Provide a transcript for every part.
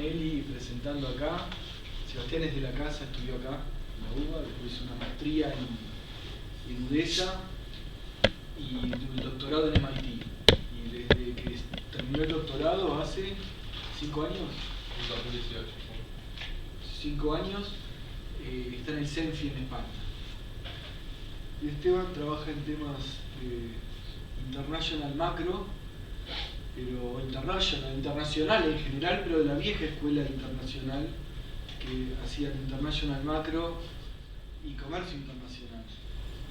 Manelli presentando acá. Sebastián es de la casa, estudió acá, en la UBA, después hizo una maestría en UDESA y un doctorado en MIT. Y desde que terminó el doctorado hace 5 años. En 2018. 5 años, está en el CENFI en España. Y Esteban trabaja en temas international macro, pero internacional en general, pero de la vieja escuela internacional que hacían international macro y comercio internacional.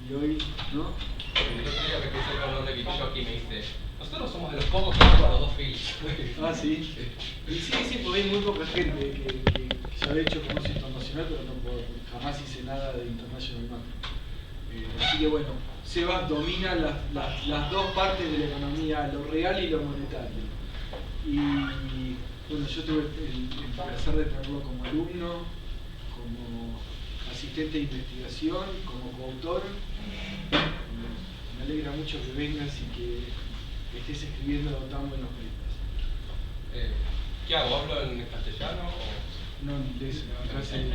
Y hoy, ¿no? El otro día me puse con de Bitjockey y me dice: nosotros somos de los pocos que jugamos los dos fields. Ah, sí. Y sí, porque hay muy poca gente que ya ha hecho comercio internacional, pero jamás hice nada de international macro. Así que bueno, Seba domina las dos partes de la economía, lo real y lo monetario. Y bueno, yo tuve el placer de tenerlo como alumno, como asistente de investigación, como coautor. Me alegra mucho que vengas y que estés escribiendo tan buenos papers. ¿Qué hago? ¿Hablo en castellano o...? No, en inglés, Castellano,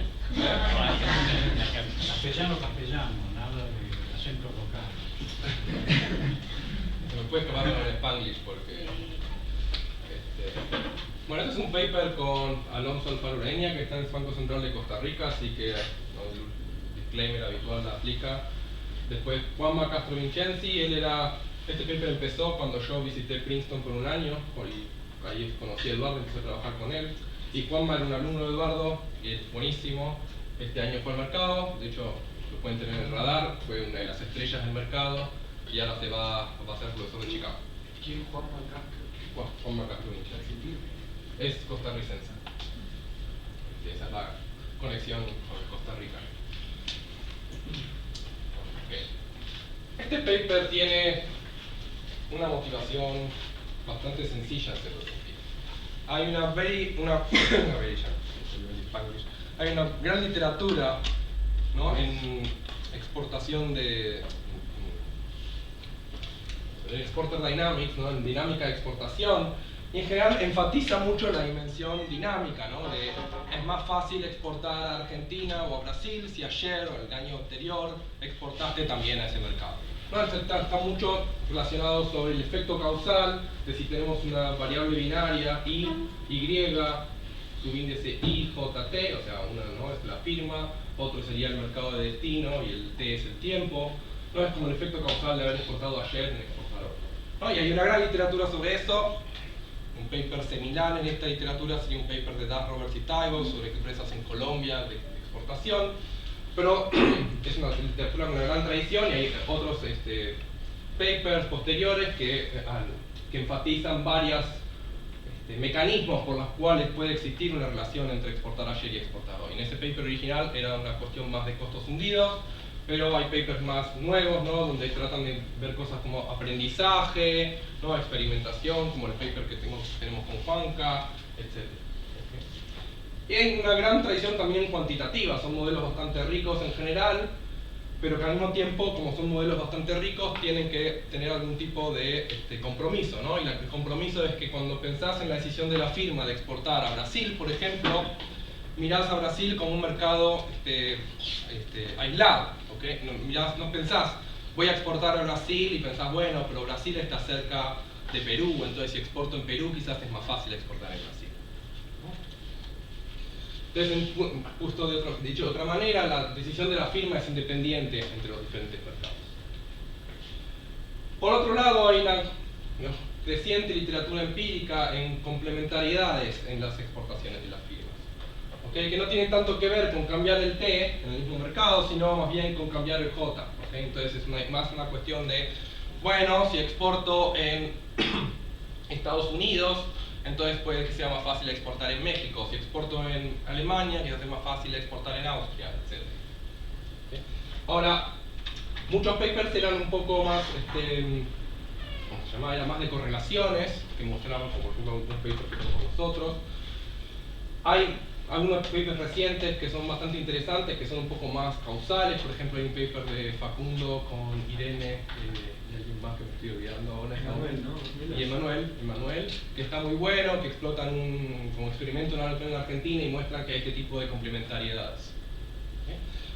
nada de acento local. Me puedes tomarlo en Spanglish porque... Bueno, este es un paper con Alonso Alfaro Ureña, que está en el Banco Central de Costa Rica, así que el disclaimer habitual la aplica. Después Juanma Castro Vincenzi, este paper empezó cuando yo visité Princeton por un año, y ahí conocí a Eduardo, empecé a trabajar con él. Y Juanma era un alumno de Eduardo, y es buenísimo. Este año fue al mercado, de hecho lo pueden tener en el radar, fue una de las estrellas del mercado, y ahora va a ser profesor de Chicago. ¿Quién es Juanma Castro? Juanma Castro Vincenzi. Es costarricense. Sí, esa es la conexión con Costa Rica. Okay. Este paper tiene una motivación bastante sencilla en cierto sentido. Hay hay una gran literatura, ¿no?, en exportación de Exporter Dynamics, ¿no?, en dinámica de exportación, y en general enfatiza mucho la dimensión dinámica, ¿no?, es más fácil exportar a Argentina o a Brasil si ayer o el año anterior exportaste también a ese mercado. No, está mucho relacionado sobre el efecto causal de si tenemos una variable binaria y su índice IJT, o sea, una, ¿no?, es la firma, otro sería el mercado de destino y el T es el tiempo. No es como el efecto causal de haber exportado ayer en exportar hoy, ¿no? Y hay una gran literatura sobre eso. Un paper seminal en esta literatura sería un paper de Duff, Roberts y Tybalt sobre empresas en Colombia de exportación. Pero es una literatura con una gran tradición y hay otros papers posteriores que enfatizan varios mecanismos por los cuales puede existir una relación entre exportar ayer y exportar hoy. En ese paper original era una cuestión más de costos hundidos, pero hay papers más nuevos, ¿no?, donde tratan de ver cosas como aprendizaje, ¿no?, experimentación, como el paper que tenemos con Juanca, etc. Y hay una gran tradición también cuantitativa, son modelos bastante ricos en general, pero que al mismo tiempo, como son modelos bastante ricos, tienen que tener algún tipo de compromiso, ¿no? Y el compromiso es que cuando pensás en la decisión de la firma de exportar a Brasil, por ejemplo, mirás a Brasil como un mercado aislado, ¿okay? No pensás, voy a exportar a Brasil y pensás, bueno, pero Brasil está cerca de Perú, entonces si exporto en Perú quizás es más fácil exportar en Brasil. Entonces, justo dicho de otra manera, la decisión de la firma es independiente entre los diferentes mercados. Por otro lado, hay una creciente literatura empírica en complementariedades en las exportaciones de las firmas, ¿okay?, que no tiene tanto que ver con cambiar el T en el mismo mercado, sino más bien con cambiar el J. ¿Okay? Entonces es más una cuestión de, bueno, si exporto en Estados Unidos, entonces puede que sea más fácil exportar en México. Si exporto en Alemania, quizás es más fácil exportar en Austria, etc. ¿Okay? Ahora, muchos papers eran un poco más, ¿cómo se llamaba? Era más de correlaciones, que mostraban, como por ejemplo un paper que tenemos nosotros. Hay algunos papers recientes que son bastante interesantes, que son un poco más causales. Por ejemplo, hay un paper de Facundo con Irene y alguien más que me estoy olvidando ahora. Y Emanuel, que está muy bueno, que explotan como experimento en Argentina y muestran que hay este tipo de complementariedades.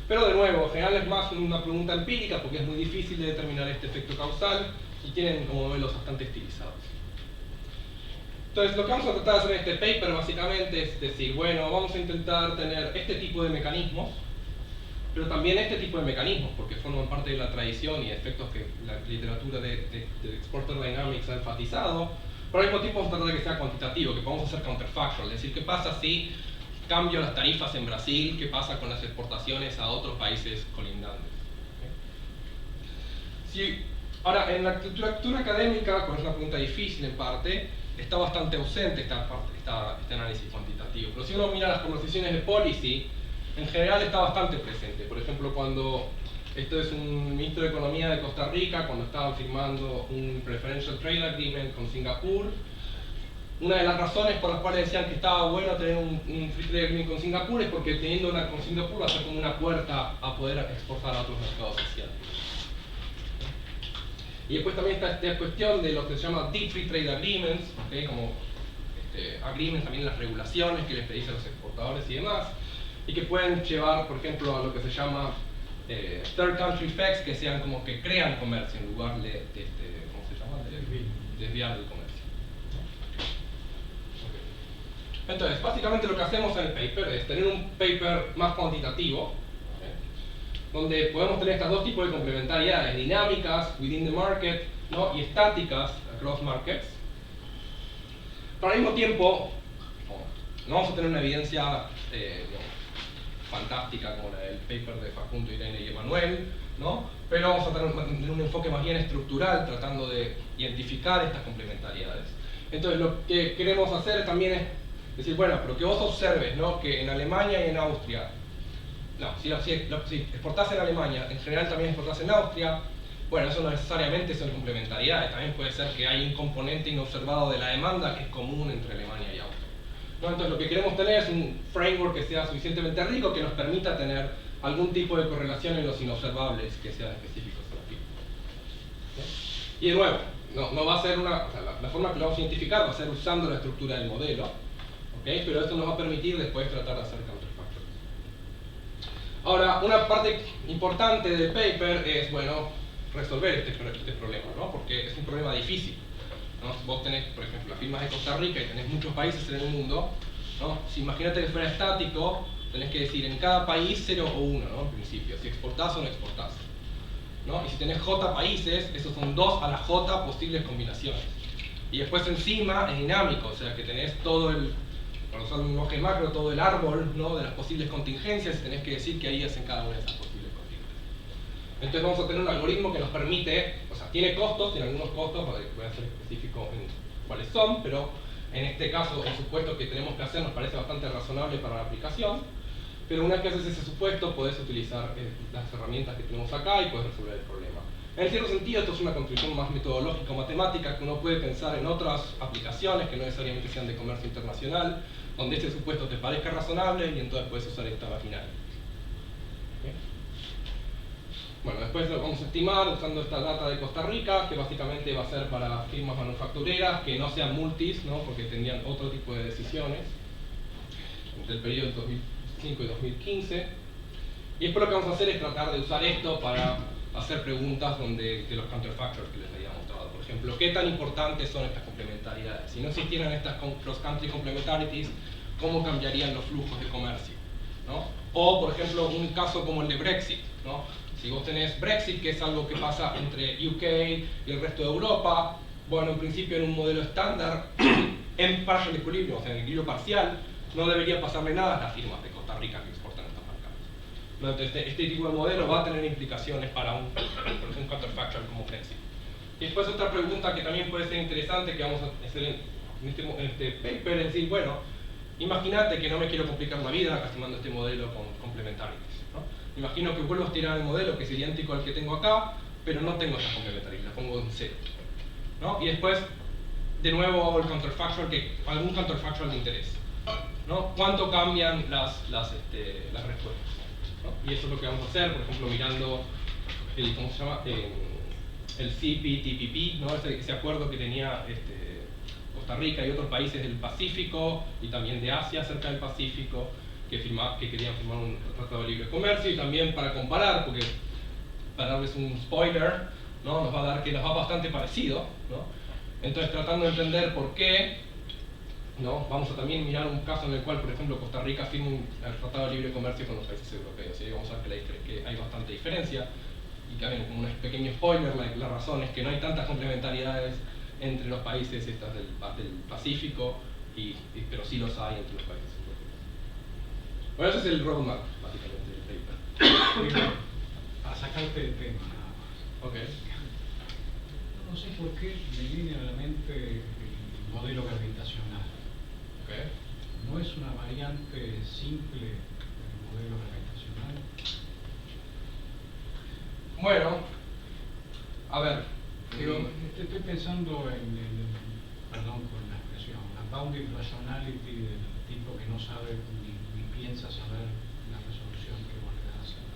Pero de nuevo, en general es más una pregunta empírica porque es muy difícil de determinar este efecto causal y tienen como modelos bastante estilizados. Entonces, lo que vamos a tratar de hacer en este paper básicamente es decir, bueno, vamos a intentar tener este tipo de mecanismos, pero también este tipo de mecanismos, porque forman parte de la tradición y efectos que la literatura de Exporter Dynamics ha enfatizado, pero al mismo tiempo vamos a tratar de que sea cuantitativo, que podamos hacer counterfactual, es decir, qué pasa si cambio las tarifas en Brasil, qué pasa con las exportaciones a otros países colindantes. Ahora, en la literatura académica, que es una pregunta difícil en parte, está bastante ausente este análisis cuantitativo. Pero si uno mira las conversaciones de policy, en general está bastante presente. Por ejemplo, cuando esto es un ministro de Economía de Costa Rica, cuando estaban firmando un Preferential Trade Agreement con Singapur, una de las razones por las cuales decían que estaba bueno tener un Free Trade Agreement con Singapur es porque teniendo una con Singapur va a ser como una puerta a poder exportar a otros mercados asiáticos. Y después también está esta cuestión de lo que se llama Deep Free Trade Agreements, ¿okay? Como agreements, también las regulaciones que les pedís a los exportadores y demás, y que pueden llevar, por ejemplo, a lo que se llama Third Country Effects, que sean como que crean comercio en lugar de ¿cómo se llama? De desviar el comercio. Okay. Entonces, básicamente lo que hacemos en el paper es tener un paper más cuantitativo, donde podemos tener estos dos tipos de complementariedades, dinámicas, within the market, ¿no? Y estáticas, across markets. Pero al mismo tiempo, no vamos a tener una evidencia fantástica como la del paper de Facundo, Irene y Emanuel, ¿no? Pero vamos a tener un enfoque más bien estructural, tratando de identificar estas complementariedades. Entonces, lo que queremos hacer también es decir, bueno, pero que vos observes, ¿no? Que en Alemania y en Austria, si exportás en Alemania, en general también exportás en Austria, bueno, eso no necesariamente son complementariedades, también puede ser que hay un componente inobservado de la demanda que es común entre Alemania y Austria. ¿No? Entonces lo que queremos tener es un framework que sea suficientemente rico que nos permita tener algún tipo de correlación en los inobservables que sean específicos aquí. ¿Sí? Y de nuevo, no va a ser la forma que lo vamos a identificar va a ser usando la estructura del modelo, ¿okay? Pero esto nos va a permitir después tratar de hacer counterfactuals. Ahora, una parte importante del paper es, bueno, resolver este problema, ¿no? Porque es un problema difícil, ¿no? Si vos tenés, por ejemplo, las firmas de Costa Rica y tenés muchos países en el mundo, ¿no? Si imagínate que fuera estático, tenés que decir en cada país 0 o 1, ¿no? En principio, si exportás o no exportás, ¿no? Y si tenés J países, esos son 2 a la J posibles combinaciones. Y después encima es dinámico, o sea que tenés todo el, para usar un lenguaje macro, todo el árbol, ¿no? De las posibles contingencias y tenés que decir qué harías en cada una de esas posibles contingencias. Entonces vamos a tener un algoritmo que nos permite, o sea, tiene costos, tiene algunos costos, voy a ser específico en cuáles son, pero en este caso el supuesto que tenemos que hacer nos parece bastante razonable para la aplicación, pero una vez que haces ese supuesto podés utilizar las herramientas que tenemos acá y podés resolver el problema. En cierto sentido esto es una construcción más metodológica o matemática que uno puede pensar en otras aplicaciones que no necesariamente sean de comercio internacional, donde este supuesto te parezca razonable y entonces puedes usar esta maquinaria. ¿Okay? Bueno, después lo vamos a estimar usando esta data de Costa Rica, que básicamente va a ser para firmas manufactureras que no sean multis, ¿no? Porque tendrían otro tipo de decisiones entre el periodo 2005 y 2015. Y después lo que vamos a hacer es tratar de usar esto para hacer preguntas de los counterfactuals que les había mostrado. Por ejemplo, ¿qué tan importantes son estas complementariedades? Si no existieran estas cross-country complementarities, ¿cómo cambiarían los flujos de comercio? ¿No? O, por ejemplo, un caso como el de Brexit, ¿no? Si vos tenés Brexit, que es algo que pasa entre UK y el resto de Europa, bueno, en principio en un modelo estándar, en partial equilibrium, o sea, en equilibrio parcial, no debería pasarle nada a las firmas de Costa Rica que exportan estos mercados. ¿No? Entonces, este tipo de modelo va a tener implicaciones para un counterfactual como Brexit. Y después otra pregunta que también puede ser interesante que vamos a hacer en este paper es decir, bueno, imagínate que no me quiero complicar la vida estimando este modelo con complementarities, ¿no? Imagino que vuelvo a estirar el modelo que es idéntico al que tengo acá, pero no tengo estas complementarities, la pongo en 0, ¿no? Y después, de nuevo, hago el counterfactual, algún counterfactual de interés, ¿no? ¿Cuánto cambian las respuestas? ¿No? Y eso es lo que vamos a hacer, por ejemplo, mirando el, ¿cómo se llama? El CPTPP, ¿no? Ese acuerdo que tenía Costa Rica y otros países del Pacífico y también de Asia cerca del Pacífico que querían firmar un tratado de libre comercio, y también para comparar, porque para darles un spoiler, ¿no? Nos va a dar que nos va bastante parecido, ¿no? Entonces, tratando de entender por qué, ¿no? Vamos a también mirar un caso en el cual, por ejemplo, Costa Rica firma un tratado de libre comercio con los países europeos, y vamos a ver que hay bastante diferencia. Y también, como un pequeño spoiler, la razón es que no hay tantas complementariedades entre los países del Pacífico, pero sí los hay entre los países europeos. Bueno, ese es el roadmap, básicamente, del paper. Para sacarte del tema nada más. Ok. No sé por qué me viene a la mente el modelo gravitacional. Okay. ¿No es una variante simple del modelo gravitacional? Bueno, a ver. Pero estoy pensando perdón por la expresión, la bounded rationality del tipo que no sabe ni piensa saber la resolución que vos le das al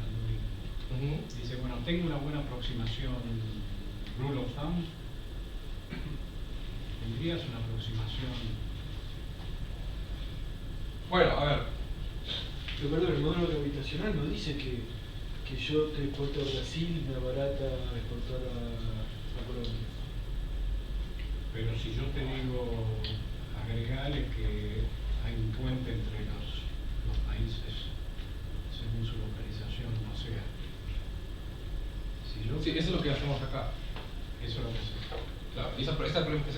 algoritmo. Dice, bueno, tengo una buena aproximación, rule of thumb. ¿Tendrías una aproximación? Bueno, a ver. Pero perdón, el modelo gravitacional no dice que yo te exporto a Brasil y me abarata exportar a Colombia. Pero si yo te digo, agregale que hay un puente entre los países según su localización, o sea. Sí, eso es lo que hacemos acá. Eso es lo que hacemos. Claro, y ese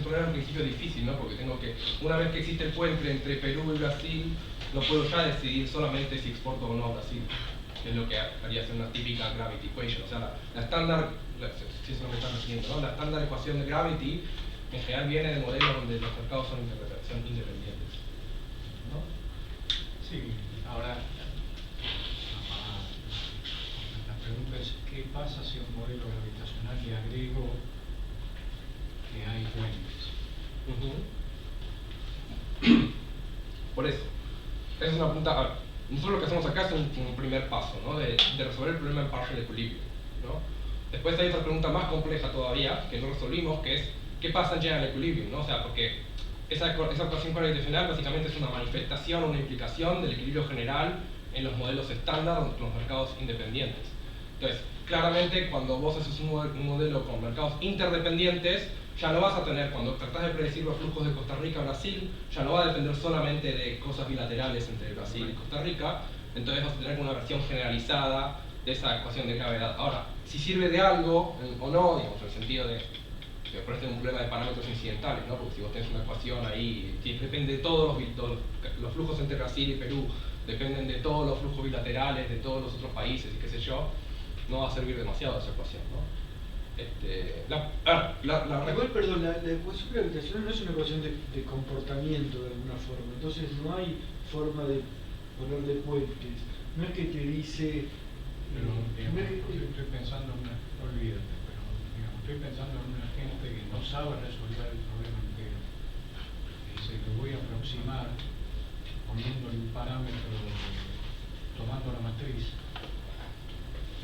problema al principio es difícil, ¿no? Porque tengo que, una vez que existe el puente entre Perú y Brasil, no puedo ya decidir solamente si exporto o no a Brasil, que es lo que haría ser una típica gravity equation. O sea, la estándar, si es lo que están haciendo, ¿no? La estándar ecuación de gravity en general viene de modelos donde los mercados son independientes, ¿no? Sí, ahora la pregunta es, ¿qué pasa si a un modelo gravitacional le agrego que hay puentes? Por eso, esa es una pregunta. A ver, nosotros lo que hacemos acá es un primer paso, ¿no? de resolver el problema en partial equilibrio, ¿no? Después hay otra pregunta más compleja todavía que no resolvimos, que es ¿qué pasa en general equilibrium? ¿No? O sea, porque esa ecuación gravitacional básicamente es una manifestación, una implicación del equilibrio general en los modelos estándar de los mercados independientes. Entonces, claramente cuando vos haces un modelo con mercados interdependientes, ya no vas a tener, cuando tratás de predecir los flujos de Costa Rica a Brasil, ya no va a depender solamente de cosas bilaterales entre Brasil y Costa Rica, entonces vas a tener una versión generalizada de esa ecuación de gravedad. Ahora, si sirve de algo o no, digamos, en el sentido de por este es un problema de parámetros incidentales, ¿no? Porque si vos tenés una ecuación ahí que depende de todos los flujos entre Brasil y Perú, dependen de todos los flujos bilaterales de todos los otros países y qué sé yo, no va a servir demasiado esa ecuación, ¿no? Igual, perdón, la ecuación gravitacional no es una ecuación de comportamiento de alguna forma, entonces no hay forma de ponerle puentes. No es que te dice... Pero, digamos, estoy pensando en olvídate, pero digamos, estoy pensando en una gente que no sabe resolver el problema entero. Dice que voy a aproximar poniéndole un parámetro, tomando la matriz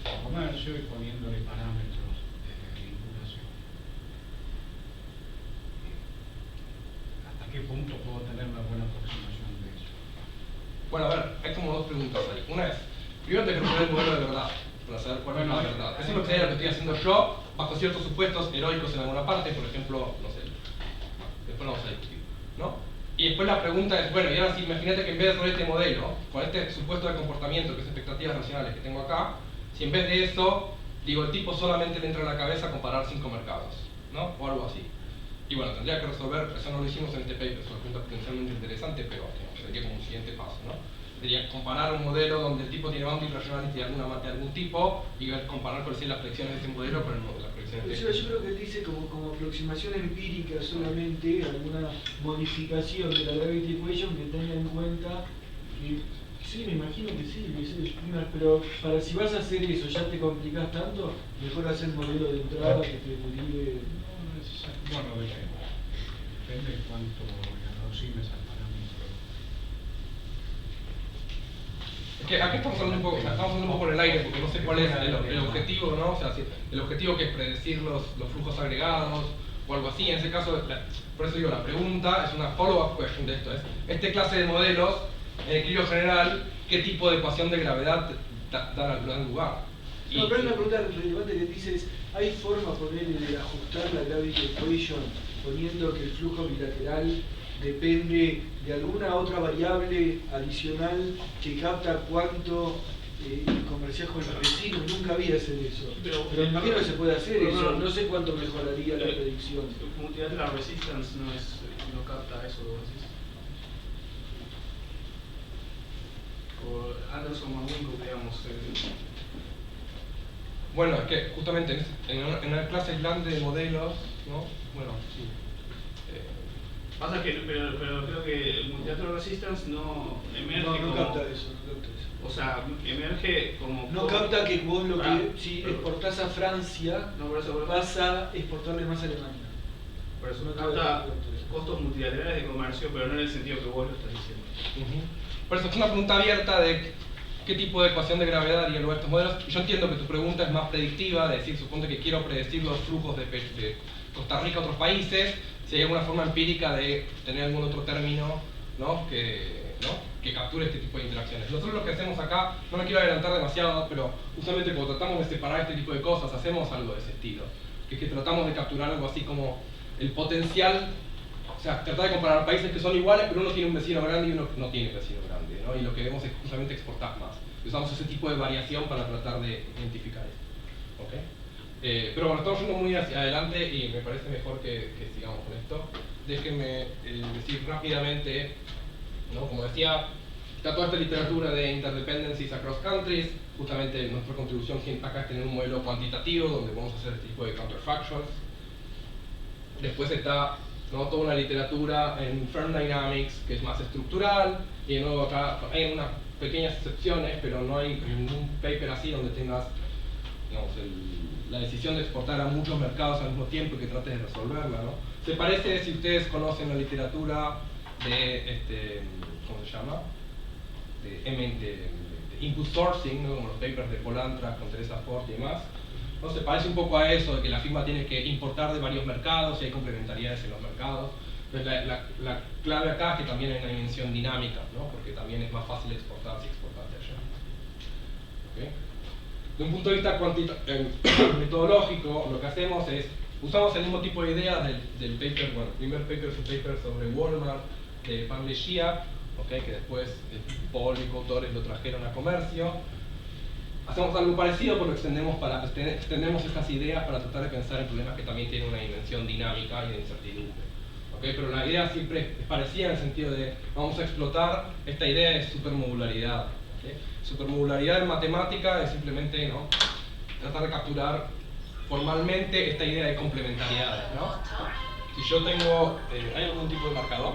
de comercio y poniéndole parámetros de vinculación. ¿Hasta qué punto puedo tener una buena aproximación de eso? Bueno, a ver, hay como dos preguntas ahí. Una es, primero te resolver el modelo de verdad, para saber cuál es la verdad. Eso es lo que estoy haciendo yo, bajo ciertos supuestos heroicos en alguna parte, por ejemplo, no sé, después lo vamos a discutir, ¿no? Y después la pregunta es, bueno, y ahora sí, imagínate que en vez de resolver este modelo, con este supuesto de comportamiento, que es expectativas racionales que tengo acá, si en vez de eso, digo, el tipo solamente le entra a la cabeza comparar 5 mercados, ¿no? O algo así. Y bueno, tendría que resolver, eso no lo hicimos en este paper, es una pregunta potencialmente interesante, pero digamos, sería como un siguiente paso, ¿no? Sería comparar un modelo donde el tipo tiene boundary rationality de algún tipo y comparar cuáles son las predicciones de ese modelo con las predicciones de Yo creo que él dice como aproximación empírica solamente alguna modificación de la gravity equation que tenga en cuenta que sí, me imagino que sí, pero para si vas a hacer eso ya te complicás tanto, mejor hacer el modelo de entrada que te derive. No necesariamente. Bueno, depende de cuánto le aproximes al parámetro. Que aquí estamos hablando un poco, o sea, estamos hablando un poco en el aire porque no sé cuál es el objetivo, ¿no? O sea, si el objetivo que es predecir los flujos agregados o algo así. En ese caso, por eso digo, la pregunta es una follow-up question de esto. Es, este clase de modelos, en equilibrio general, ¿qué tipo de ecuación de gravedad dan lugar? No, pero hay una pregunta relevante que dice es, ¿hay forma de ajustar la gravity equation poniendo que el flujo bilateral depende de alguna otra variable adicional que capta cuánto comerciás con los vecinos? Nunca vi hacer eso. Pero imagino que se puede hacer eso. No sé cuánto mejoraría la predicción. Multilateral resistance no capta eso, ¿decís? O Anderson Manwingo, digamos. Bueno, es que justamente en una clase aislante de modelos, ¿no? Bueno, sí. Pasa que, pero creo que el multilateral resistance no emerge No como... capta eso, no capta eso. O sea, emerge como... No capta que vos lo que si exportás a Francia, No, por eso, vas a exportarle más a Alemania. por eso no capta capta eso. costos multilaterales de comercio, pero no en el sentido que vos lo estás diciendo. Por eso es una pregunta abierta de qué tipo de ecuación de gravedad daría lugar a estos modelos. Yo entiendo que tu pregunta es más predictiva, de decir, suponte que quiero predecir los flujos de Costa Rica a otros países, si hay alguna forma empírica de tener algún otro término, ¿no? Que capture este tipo de interacciones. Nosotros lo que hacemos acá, no me quiero adelantar demasiado, pero justamente cuando tratamos de separar este tipo de cosas, hacemos algo de ese estilo. Que es que tratamos de capturar algo así como el potencial, o sea, tratar de comparar países que son iguales, pero uno tiene un vecino grande y uno no tiene un vecino grande, ¿no? Y lo que vemos es justamente exportar más. Usamos ese tipo de variación para tratar de identificar esto. ¿Okay? Pero bueno, estamos yendo muy hacia adelante y me parece mejor que sigamos con esto. Déjenme decir rápidamente, ¿no? Como decía, está toda esta literatura de interdependencies across countries. Justamente nuestra contribución acá es tener un modelo cuantitativo donde vamos a hacer este tipo de counterfactuals. Después está, ¿no? Toda una literatura en firm dynamics que es más estructural, y de nuevo acá hay unas pequeñas excepciones, pero no hay ningún paper así donde tengas, digamos, la decisión de exportar a muchos mercados al mismo tiempo y que trates de resolverla, ¿no? Se parece, si ustedes conocen la literatura de, ¿cómo se llama? De input sourcing, ¿no? Como los papers de Polantra con Teresa Fort y demás. ¿No? Se parece un poco a eso, de que la firma tiene que importar de varios mercados y hay complementariedades en los mercados. Entonces la clave acá es que también hay una dimensión dinámica, ¿no? Porque también es más fácil exportar si exportaste allá. ¿Okay? De un punto de vista metodológico, lo que hacemos es, usamos el mismo tipo de ideas del paper, bueno, el primer paper es un paper sobre Walmart de Pam Lechia, ¿okay? Que después Paul y coautores lo trajeron a comercio. Hacemos algo parecido, pero extendemos estas ideas para tratar de pensar en problemas que también tienen una dimensión dinámica y de incertidumbre. ¿Okay? Pero la idea siempre es parecida en el sentido de vamos a explotar esta idea de supermodularidad. ¿Okay? Supermodularidad en matemática es simplemente, ¿no? Tratar de capturar formalmente esta idea de complementariedades, ¿no? Si yo tengo... ¿hay algún tipo de marcador?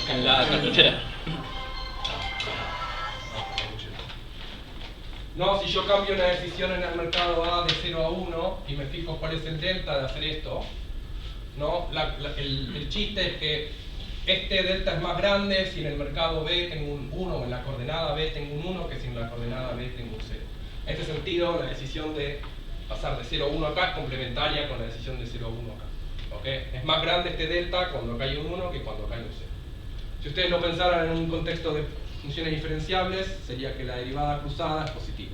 En la cartuchera. No, si yo cambio una decisión en el mercado A de 0 a 1 y me fijo cuál es el delta de hacer esto, ¿no? El chiste es que este delta es más grande si en el mercado B tengo un 1 o en la coordenada B tengo un 1 que si en la coordenada B tengo un 0. En este sentido, la decisión de pasar de 0 a 1 acá es complementaria con la decisión de 0 a 1 acá. ¿Okay? Es más grande este delta cuando acá hay un 1 que cuando acá hay un 0. Si ustedes lo pensaran en un contexto de funciones diferenciables, sería que la derivada cruzada es positiva,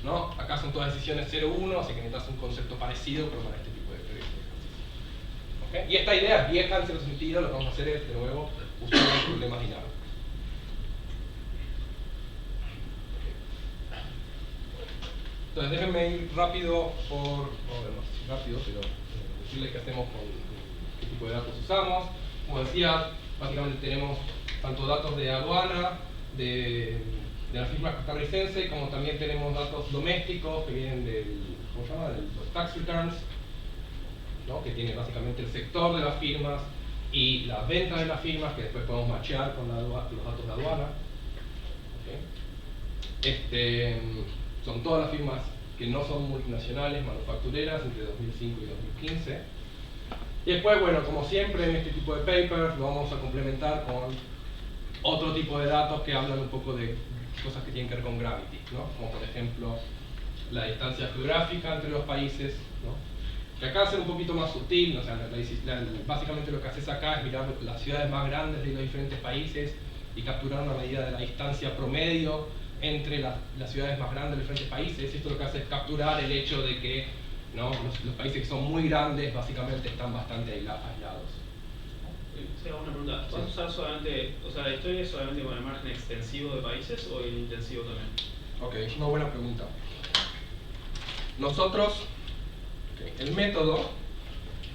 ¿no? Acá son todas decisiones 0-1, así que necesitas un concepto parecido, pero para este tipo de ejercicios. ¿Okay? Y esta idea es vieja en cierto sentido, lo que vamos a hacer es, de nuevo, usar los problemas dinámicos. Entonces, déjenme ir rápido pero decirles qué hacemos con qué tipo de datos usamos. Como decía, básicamente tenemos tanto datos de aduana, de la firma costarricense, como también tenemos datos domésticos que vienen ¿cómo se llama? De los tax returns, ¿no? Que tiene básicamente el sector de las firmas y las ventas de las firmas, que después podemos machear con los datos de aduana. ¿Okay? Son todas las firmas que no son multinacionales, manufactureras, entre 2005 y 2015. Y después, bueno, como siempre en este tipo de papers, lo vamos a complementar con otro tipo de datos que hablan un poco de cosas que tienen que ver con gravity, ¿no? Como por ejemplo la distancia geográfica entre los países, ¿no? Que acá es un poquito más sutil, o sea, básicamente lo que haces acá es mirar las ciudades más grandes de los diferentes países y capturar una medida de la distancia promedio entre las ciudades más grandes de los diferentes países. Esto lo que hace es capturar el hecho de que, ¿no?, los países que son muy grandes básicamente están bastante aislados. Sí, una pregunta. ¿Vas a usar solamente, o sea, la historia es solamente con el margen extensivo de países o el intensivo también? Ok, es una buena pregunta. Nosotros, el método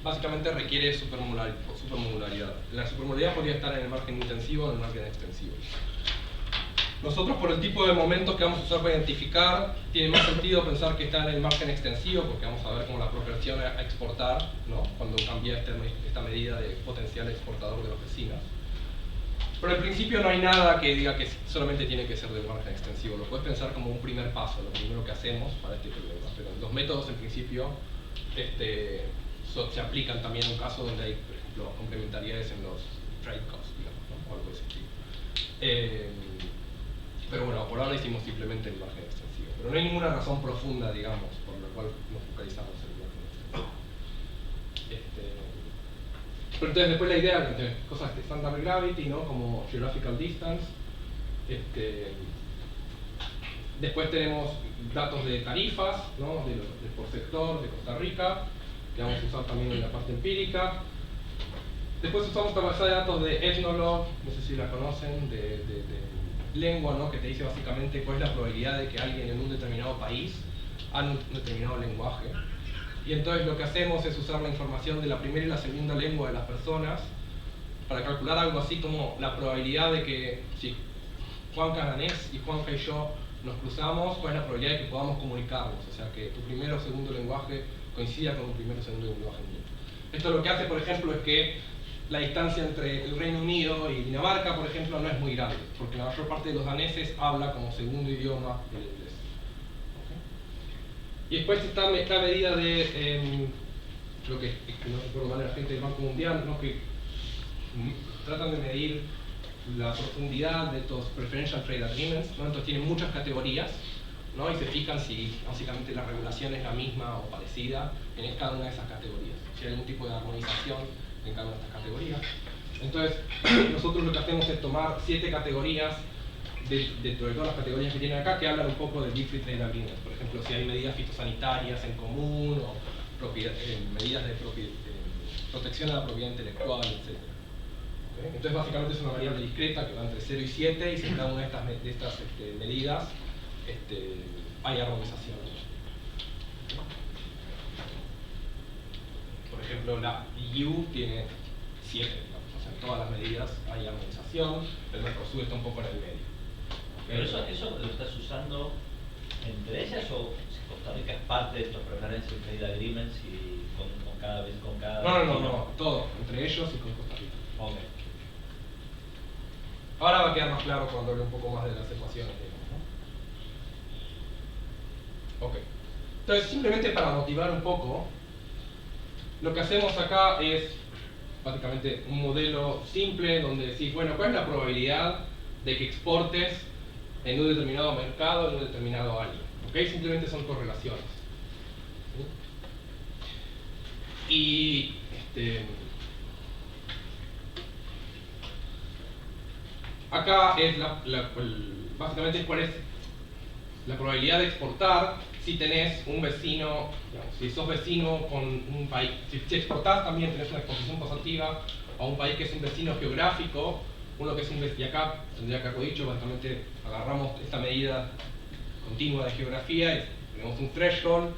básicamente requiere supermodularidad. La supermodularidad podría estar en el margen intensivo o en el margen extensivo. Nosotros, por el tipo de momentos que vamos a usar para identificar, tiene más sentido pensar que está en el margen extensivo, porque vamos a ver cómo la proporción a exportar, ¿no?, cuando cambia esta medida de potencial exportador de los vecinos. Pero en principio no hay nada que diga que solamente tiene que ser del margen extensivo. Lo puedes pensar como un primer paso, lo primero que hacemos para este problema. Pero los métodos en principio se aplican también en un caso donde hay, por ejemplo, complementariedades en los trade costs, digamos, ¿no?, o algo de ese tipo. Pero bueno, por ahora hicimos simplemente el margen extensivo. Pero no hay ninguna razón profunda, digamos, por la cual nos focalizamos en el margen extensivo. Pero entonces después la idea de cosas de standard gravity, ¿no?, como geographical distance. Después tenemos datos de tarifas, ¿no?, de por sector de Costa Rica, que vamos a usar también en la parte empírica. Después usamos la base de datos de Ethnologue, no sé si la conocen, de lengua, ¿no?, que te dice básicamente cuál es la probabilidad de que alguien en un determinado país hable un determinado lenguaje. Y entonces lo que hacemos es usar la información de la primera y la segunda lengua de las personas para calcular algo así como la probabilidad de que, si Juanca danés y Juanca y yo nos cruzamos, cuál es la probabilidad de que podamos comunicarnos, o sea, que tu primero o segundo lenguaje coincida con un primero o segundo lenguaje mío. Esto lo que hace, por ejemplo, es que la distancia entre el Reino Unido y Dinamarca, por ejemplo, no es muy grande, porque la mayor parte de los daneses habla como segundo idioma el inglés. ¿Okay? Y después está esta medida de lo que no recuerdo mal, la gente del Banco Mundial, ¿no?, que tratan de medir la profundidad de estos Preferential Trade Agreements, ¿no? Entonces tienen muchas categorías, ¿no?, y se fijan si básicamente la regulación es la misma o parecida en cada una de esas categorías, si hay algún tipo de armonización en cada una de estas categorías. Entonces, nosotros lo que hacemos es tomar 7 categorías dentro de todas las categorías que tienen acá, que hablan un poco de Different Trade Agreements. Por ejemplo, si hay medidas fitosanitarias en común o medidas de protección a la propiedad intelectual, etc. ¿Okay? Entonces, básicamente es una variable discreta que va entre 0 y 7, y si en cada una de estas medidas hay armonización. Por ejemplo, la EU tiene 7, digamos, o sea, en todas las medidas hay armonización, el Mercosur está un poco en el medio. ¿Pero eso lo estás usando entre ellas o Costa Rica es parte de estos Preferential Trade Agreements y con cada vez con cada... No, todo, entre ellos y con Costa Rica. Okay. Ahora va a quedar más claro cuando hable un poco más de las ecuaciones, digamos, ¿no? Ok. Entonces, simplemente para motivar un poco, lo que hacemos acá es básicamente un modelo simple donde decís, bueno, ¿cuál es la probabilidad de que exportes en un determinado mercado en un determinado año? ¿Okay? Simplemente son correlaciones. ¿Sí? Y acá es básicamente cuál es la probabilidad de exportar si tenés un vecino, digamos, si sos vecino con un país, si exportás también tenés una exposición positiva a un país que es un vecino geográfico, uno que es un vecino, y acá tendría que haber dicho, básicamente agarramos esta medida continua de geografía y tenemos un threshold,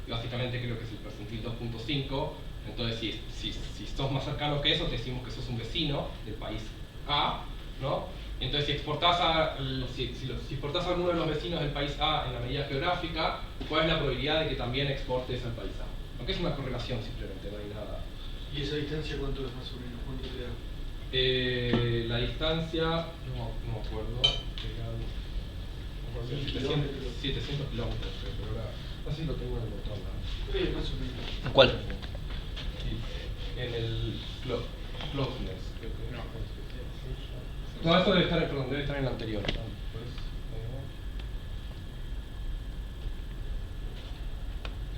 y básicamente creo que es el percentil 2.5, entonces si sos más cercano que eso, te decimos que sos un vecino del país A, ¿no? Entonces, si exportás a alguno de los vecinos del país A en la medida geográfica, ¿cuál es la probabilidad de que también exportes al país A? Aunque es una correlación simplemente, no hay nada. ¿Y esa distancia cuánto es más o menos? ¿Cuánto te da? La distancia, no me acuerdo, 700 kilómetros, pero ahora no sé si lo tengo en el botón, ¿no? Más o menos. ¿Cuál? Sí, en el closeness, creo que no. No, esto debe estar, perdón, debe estar en el anterior. ¿No?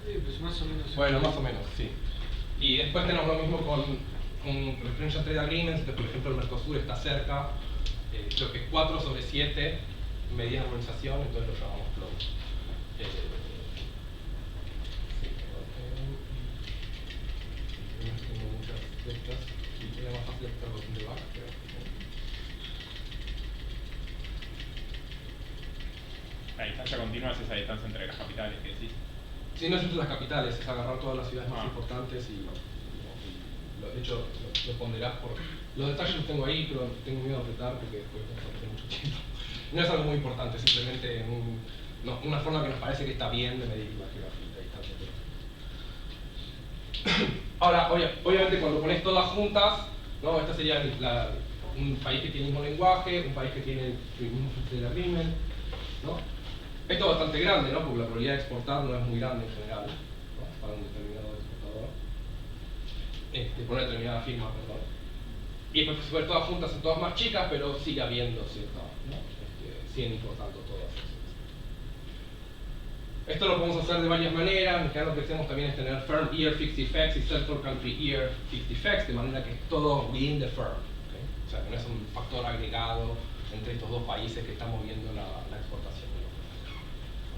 Sí, pues más o menos. Bueno, más o menos, sí. Y después tenemos lo mismo con Preferential Trade Agreements, que por ejemplo el Mercosur está cerca, creo que 4/7 medidas de organización, entonces lo llamamos close. Tengo muchas de estas, y sería más fácil estar botón de back, pero... La distancia continua es esa distancia entre las capitales que decís. Sí, no es entre las capitales, es agarrar todas las ciudades más Ah. importantes y de hecho lo ponderás por... Los detalles los tengo ahí, pero tengo miedo de apretar porque después vamos a perder mucho tiempo. No es algo muy importante, simplemente una forma que nos parece que está bien de medir la distancia. Ahora, obviamente cuando pones todas juntas, ¿no? Esta sería un país que tiene el mismo lenguaje, un país que tiene el mismo Free Trade Agreement, ¿no? Esto es bastante grande, ¿no? Porque la probabilidad de exportar no es muy grande en general, ¿no? Para un determinado exportador. Por una determinada firma, perdón. Y después, si ver todas juntas, son todas más chicas, pero sigue habiendo cierta, ¿no? Siguen importando todas. Esto lo podemos hacer de varias maneras. En general lo que hacemos también es tener Firm Year Fixed Effects y Sector Country Year Fixed Effects, de manera que es todo within the firm. ¿Okay? O sea, que no es un factor agregado entre estos dos países que están moviendo la exportación.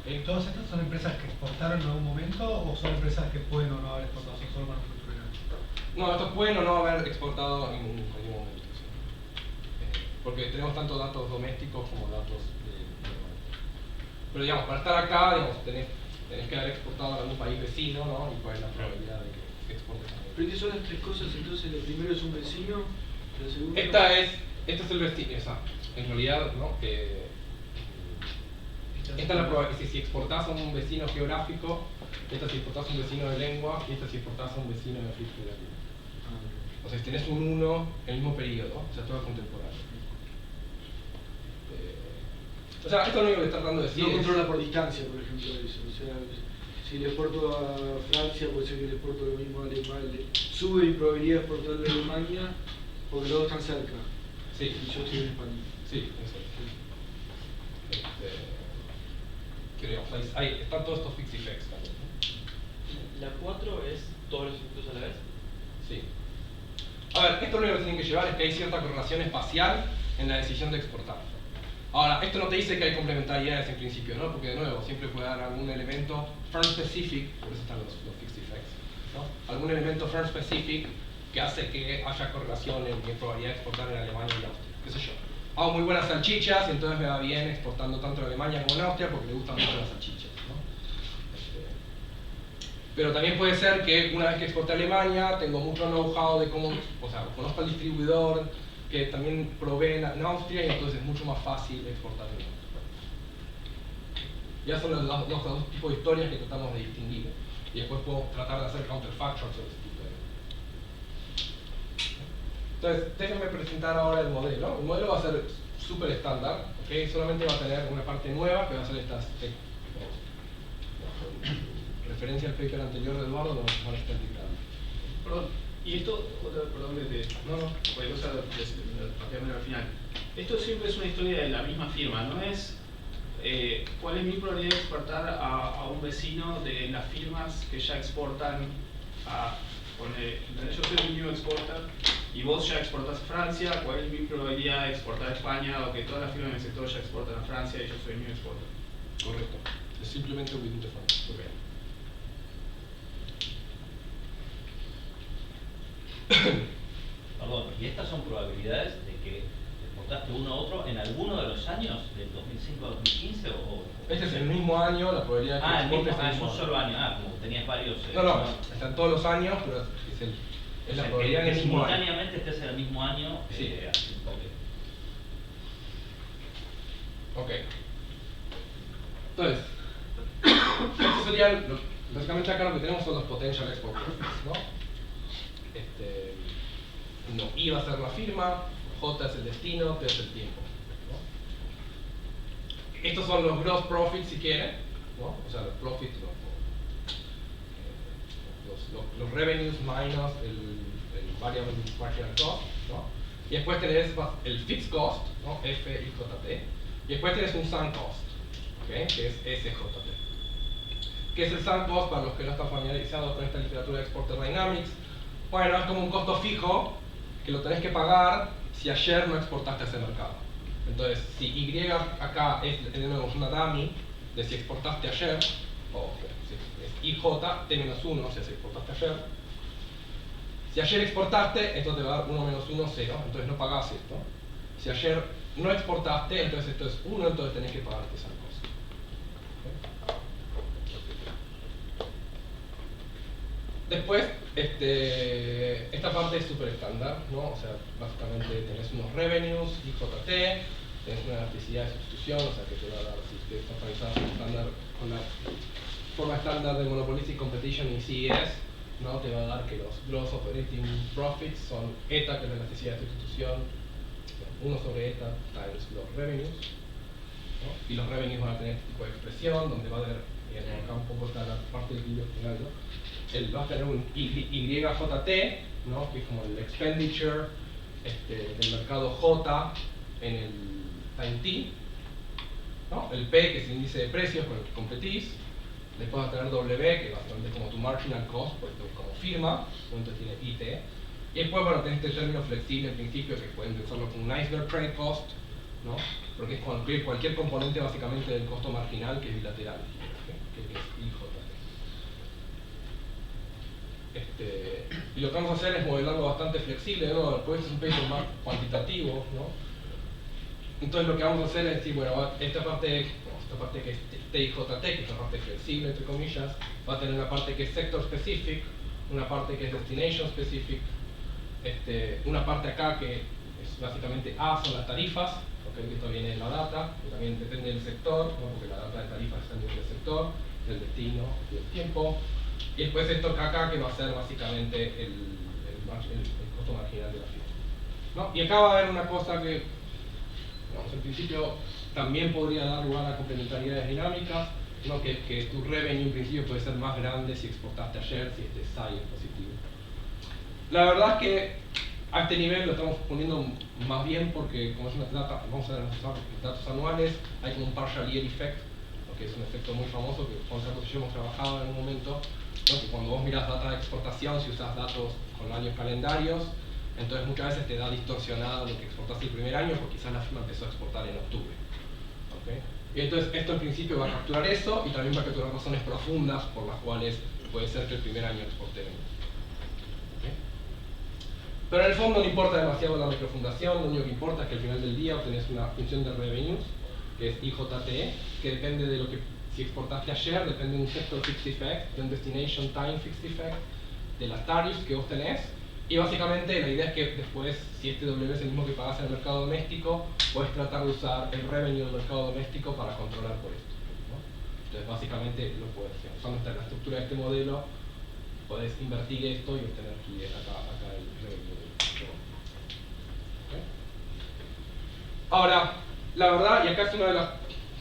¿Okay? ¿Todas estas son empresas que exportaron en algún momento o son empresas que pueden o no haber exportado? ¿Son solo manufactureras? No, estos pueden o no haber exportado en cualquier momento. ¿Sí? Porque tenemos tanto datos domésticos como datos de pero digamos, para estar acá, digamos, tenés que haber exportado a algún país vecino, ¿no? Y cuál es la probabilidad de que exportes también. Pero ¿qué son las tres cosas? Entonces, el primero es un vecino, el segundo... Este es el vecino, exacto. En realidad, ¿no? Esta es la probabilidad, si exportás a un vecino geográfico, esta si exportás a un vecino de lengua, y esta si exportás a un vecino de Free Trade Agreement. O sea, si tenés un 1 en el mismo periodo, o sea, todo contemporáneo. O sea, esto es lo único que está tratando de decir. No controla por distancia, por ejemplo, eso. O sea, si le exporto a Francia, puede ser que le exporto lo mismo a Alemania. Sube mi probabilidad de exportarle a Alemania porque los dos están cerca. Sí. Y yo estoy en España. Sí, eso es. Creo, ahí están todos estos fixed effects también, ¿no? La 4 es todos los efectos a la vez. Sí. A ver, esto lo único que tienen que llevar es que hay cierta correlación espacial en la decisión de exportar. Ahora, esto no te dice que hay complementariedades en principio, ¿no? Porque de nuevo, siempre puede dar algún elemento firm specific, por eso están los fixed effects, ¿no? Algún elemento firm specific que hace que haya correlación en mi probabilidad de exportar en Alemania y Austria, qué sé yo. Hago muy buenas salchichas y entonces me va bien exportando tanto en Alemania como en Austria porque me gustan mucho las salchichas, ¿no? Pero también puede ser que una vez que exporte a Alemania tengo mucho know-how de cómo, o sea, conozco al distribuidor que también provee en Austria y entonces es mucho más fácil exportar en Austria. Ya son los dos tipos de historias que tratamos de distinguir y después puedo tratar de hacer counterfactuals sobre este tipo de... Entonces, déjenme presentar ahora el modelo. El modelo va a ser súper estándar, ¿okay? Solamente va a tener una parte nueva que va a ser estas referencia al paper anterior de Eduardo, no van a estar integrando. Perdón, y esto, perdón que te... No. Cualquier cosa, planteármelo al final. Esto siempre es una historia de la misma firma, no es cuál es mi probabilidad de exportar a un vecino de las firmas que ya exportan a... yo soy un new exporter y vos ya exportás a Francia, ¿cuál es mi probabilidad de exportar a España o que todas las firmas en el sector ya exportan a Francia y yo soy new exporter? Correcto. Es simplemente within the firm. Okay. Perdón, ¿y estas son probabilidades de que exportaste uno a otro en alguno de los años, del 2005 a 2015 o...? Este es el mismo año, la probabilidad de que el mismo, exportes es un solo año, como tenías varios... No, están todos los años, pero es la probabilidad que en el mismo año. simultáneamente estés en el mismo año. Sí. Así, Ok. Entonces, estos serían, básicamente acá lo que tenemos son los potential export profits, ¿no? I va a ser la firma, J es el destino, T es el tiempo, ¿no? Estos son los gross profits si quieren, ¿no? O sea, los profits, los revenues minus el variable marginal cost, ¿no? Y después tenés el fixed cost, ¿no? FIJT. Y después tenés un sunk cost, ¿okay? Que es SJT. ¿Qué es el sunk cost para los que no están familiarizados con esta literatura de Exporter Dynamics? Bueno, es como un costo fijo que lo tenés que pagar si ayer no exportaste a ese mercado. Entonces, si Y acá es de nuevo una dummy de si exportaste ayer, o si es IJ T-1 si exportaste ayer. Si ayer exportaste, esto te va a dar 1 menos 1, 0, entonces no pagás esto. Si ayer no exportaste, entonces esto es 1, entonces tenés que pagar este sunk cost. Después, esta parte es súper estándar, ¿no? O sea, básicamente tenés unos revenues, IJT, tenés una elasticidad de sustitución, o sea que te va a dar, si ustedes están organizados con la forma estándar de Monopolistic Competition y CES, ¿no? Te va a dar que los gross operating profits son ETA, que es la elasticidad de sustitución, 1 sobre ETA times los revenues, ¿no? Y los revenues van a tener este tipo de expresión, donde va a haber, acá un poco está la parte del equilibrio final, ¿no? Va a tener un YJT, ¿no? Que es como el expenditure del mercado J en el time T, ¿no? El P, que es el índice de precios con el que competís. Después vas a tener W, que básicamente es como tu marginal cost, pues como firma, entonces tiene IT. Y después, bueno, tenés este término flexible al principio, que pueden pensarlo como un iceberg trade cost, ¿no? Porque es cualquier componente básicamente del costo marginal que es bilateral, ¿okay? Que es IJT. Y lo que vamos a hacer es modelarlo bastante flexible, ¿no? Después es un paper más cuantitativo, ¿no? Entonces lo que vamos a hacer es decir, bueno, esta parte que es TIJT, que es una parte flexible, entre comillas, va a tener una parte que es sector specific, una parte que es destination specific, una parte acá que es básicamente A son las tarifas, porque esto viene de la data, que también depende del sector, ¿no? Porque la data de tarifas está en el sector, del destino y del tiempo. Y después esto acá que va a ser básicamente el costo marginal de la firma, ¿no? Y acá va a haber una cosa que, digamos, en principio también podría dar lugar a complementariedades dinámicas, ¿no? Que tu revenue en principio puede ser más grande si exportaste ayer, si este SAI es positivo. La verdad es que a este nivel lo estamos poniendo más bien porque como es una data, vamos a ver los datos anuales, hay como un partial year effect, que es un efecto muy famoso que Juan Carlos y yo hemos trabajado en un momento, ¿no? Que cuando vos miras data de exportación, si usas datos con años calendarios, entonces muchas veces te da distorsionado lo que exportaste el primer año porque quizás la firma empezó a exportar en octubre. ¿Okay? Y entonces esto en principio va a capturar eso y también va a capturar razones profundas por las cuales puede ser que el primer año exporte menos. ¿Okay? Pero en el fondo no importa demasiado la microfundación, lo único que importa es que al final del día obtenés una función de revenues, que es IJTE, que depende de lo que, si exportaste ayer, depende de un sector fixed effect, de un destination time fixed effect, de las tariffs que vos tenés, y básicamente la idea es que después, si este W es el mismo que pagás en el mercado doméstico, puedes tratar de usar el revenue del mercado doméstico para controlar por esto, ¿no? Entonces básicamente lo puedes, usando la estructura de este modelo, podés invertir esto y obtener aquí acá el revenue. ¿Okay? Ahora, la verdad, y acá es una de las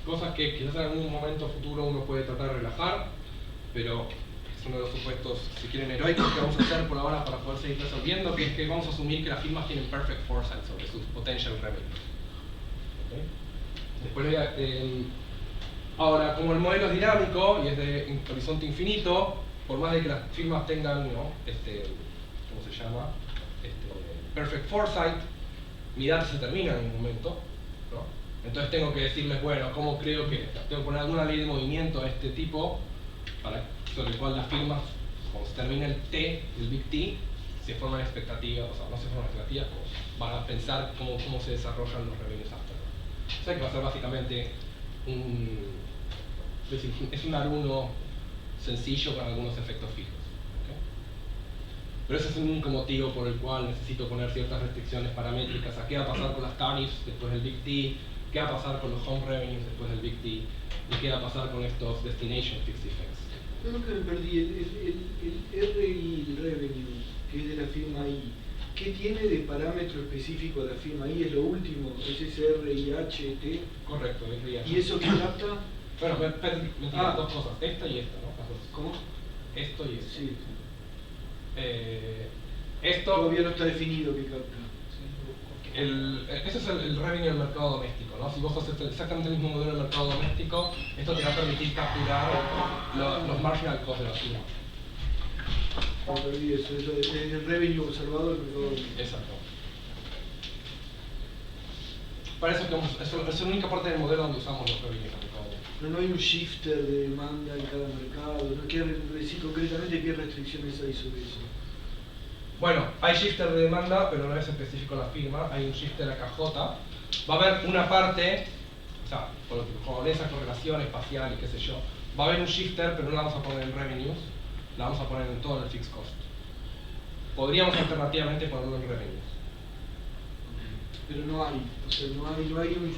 cosas que quizás en algún momento futuro uno puede tratar de relajar, pero es uno de los supuestos, si quieren, heroicos que vamos a hacer por ahora para poder seguir resolviendo, que es que vamos a asumir que las firmas tienen perfect foresight sobre sus potential revenues. ¿Okay? Después voy a, ahora, como el modelo es dinámico y es de horizonte infinito, por más de que las firmas tengan, ¿no? ¿Cómo se llama? Perfect foresight, mi data se termina en un momento, ¿no? Entonces tengo que decirles, bueno, ¿cómo creo que tengo que poner alguna ley de movimiento de este tipo sobre el cual las firmas, cuando se termina el T, el Big T, se forman expectativas, o sea, no se forman expectativas, van a pensar cómo se desarrollan los revenues after. O sea que va a ser básicamente es un Aruno sencillo con algunos efectos fijos. ¿Okay? Pero ese es un único motivo por el cual necesito poner ciertas restricciones paramétricas a qué va a pasar con las tariffs después del Big T, qué va a pasar con los home revenues después del Big T, y qué va a pasar con estos destination fixed effects. Yo nunca me perdí, el RI revenue, que es de la firma I, ¿qué tiene de parámetro específico la firma I? Es lo último, es ese RIHT. Correcto, RIHT. ¿Y eso qué capta? Bueno, me dos cosas, esta y esta, ¿no? Las dos. ¿Cómo? Esto y esto. Sí. Esto Todavía no está definido qué capta. ese es el revenue del mercado doméstico, ¿no? Si vos haces exactamente el mismo modelo del mercado doméstico, esto te va a permitir capturar los marginal costs de la firma. No perdí eso, es el revenue observado del mercado doméstico. Exacto. Para eso es la única parte del modelo donde usamos los revenues del mercado doméstico. Pero no hay un shifter de demanda en cada mercado, ¿no? Quiero decir concretamente qué restricciones hay sobre eso. Bueno, hay shifter de demanda, pero no es específico en la firma, hay un shifter AKJ. Va a haber una parte, o sea, con esa correlación espacial y qué sé yo, va a haber un shifter, pero no la vamos a poner en revenues, la vamos a poner en todo el fixed cost. Podríamos alternativamente ponerlo en revenues. Pero no hay, o sea, no hay un...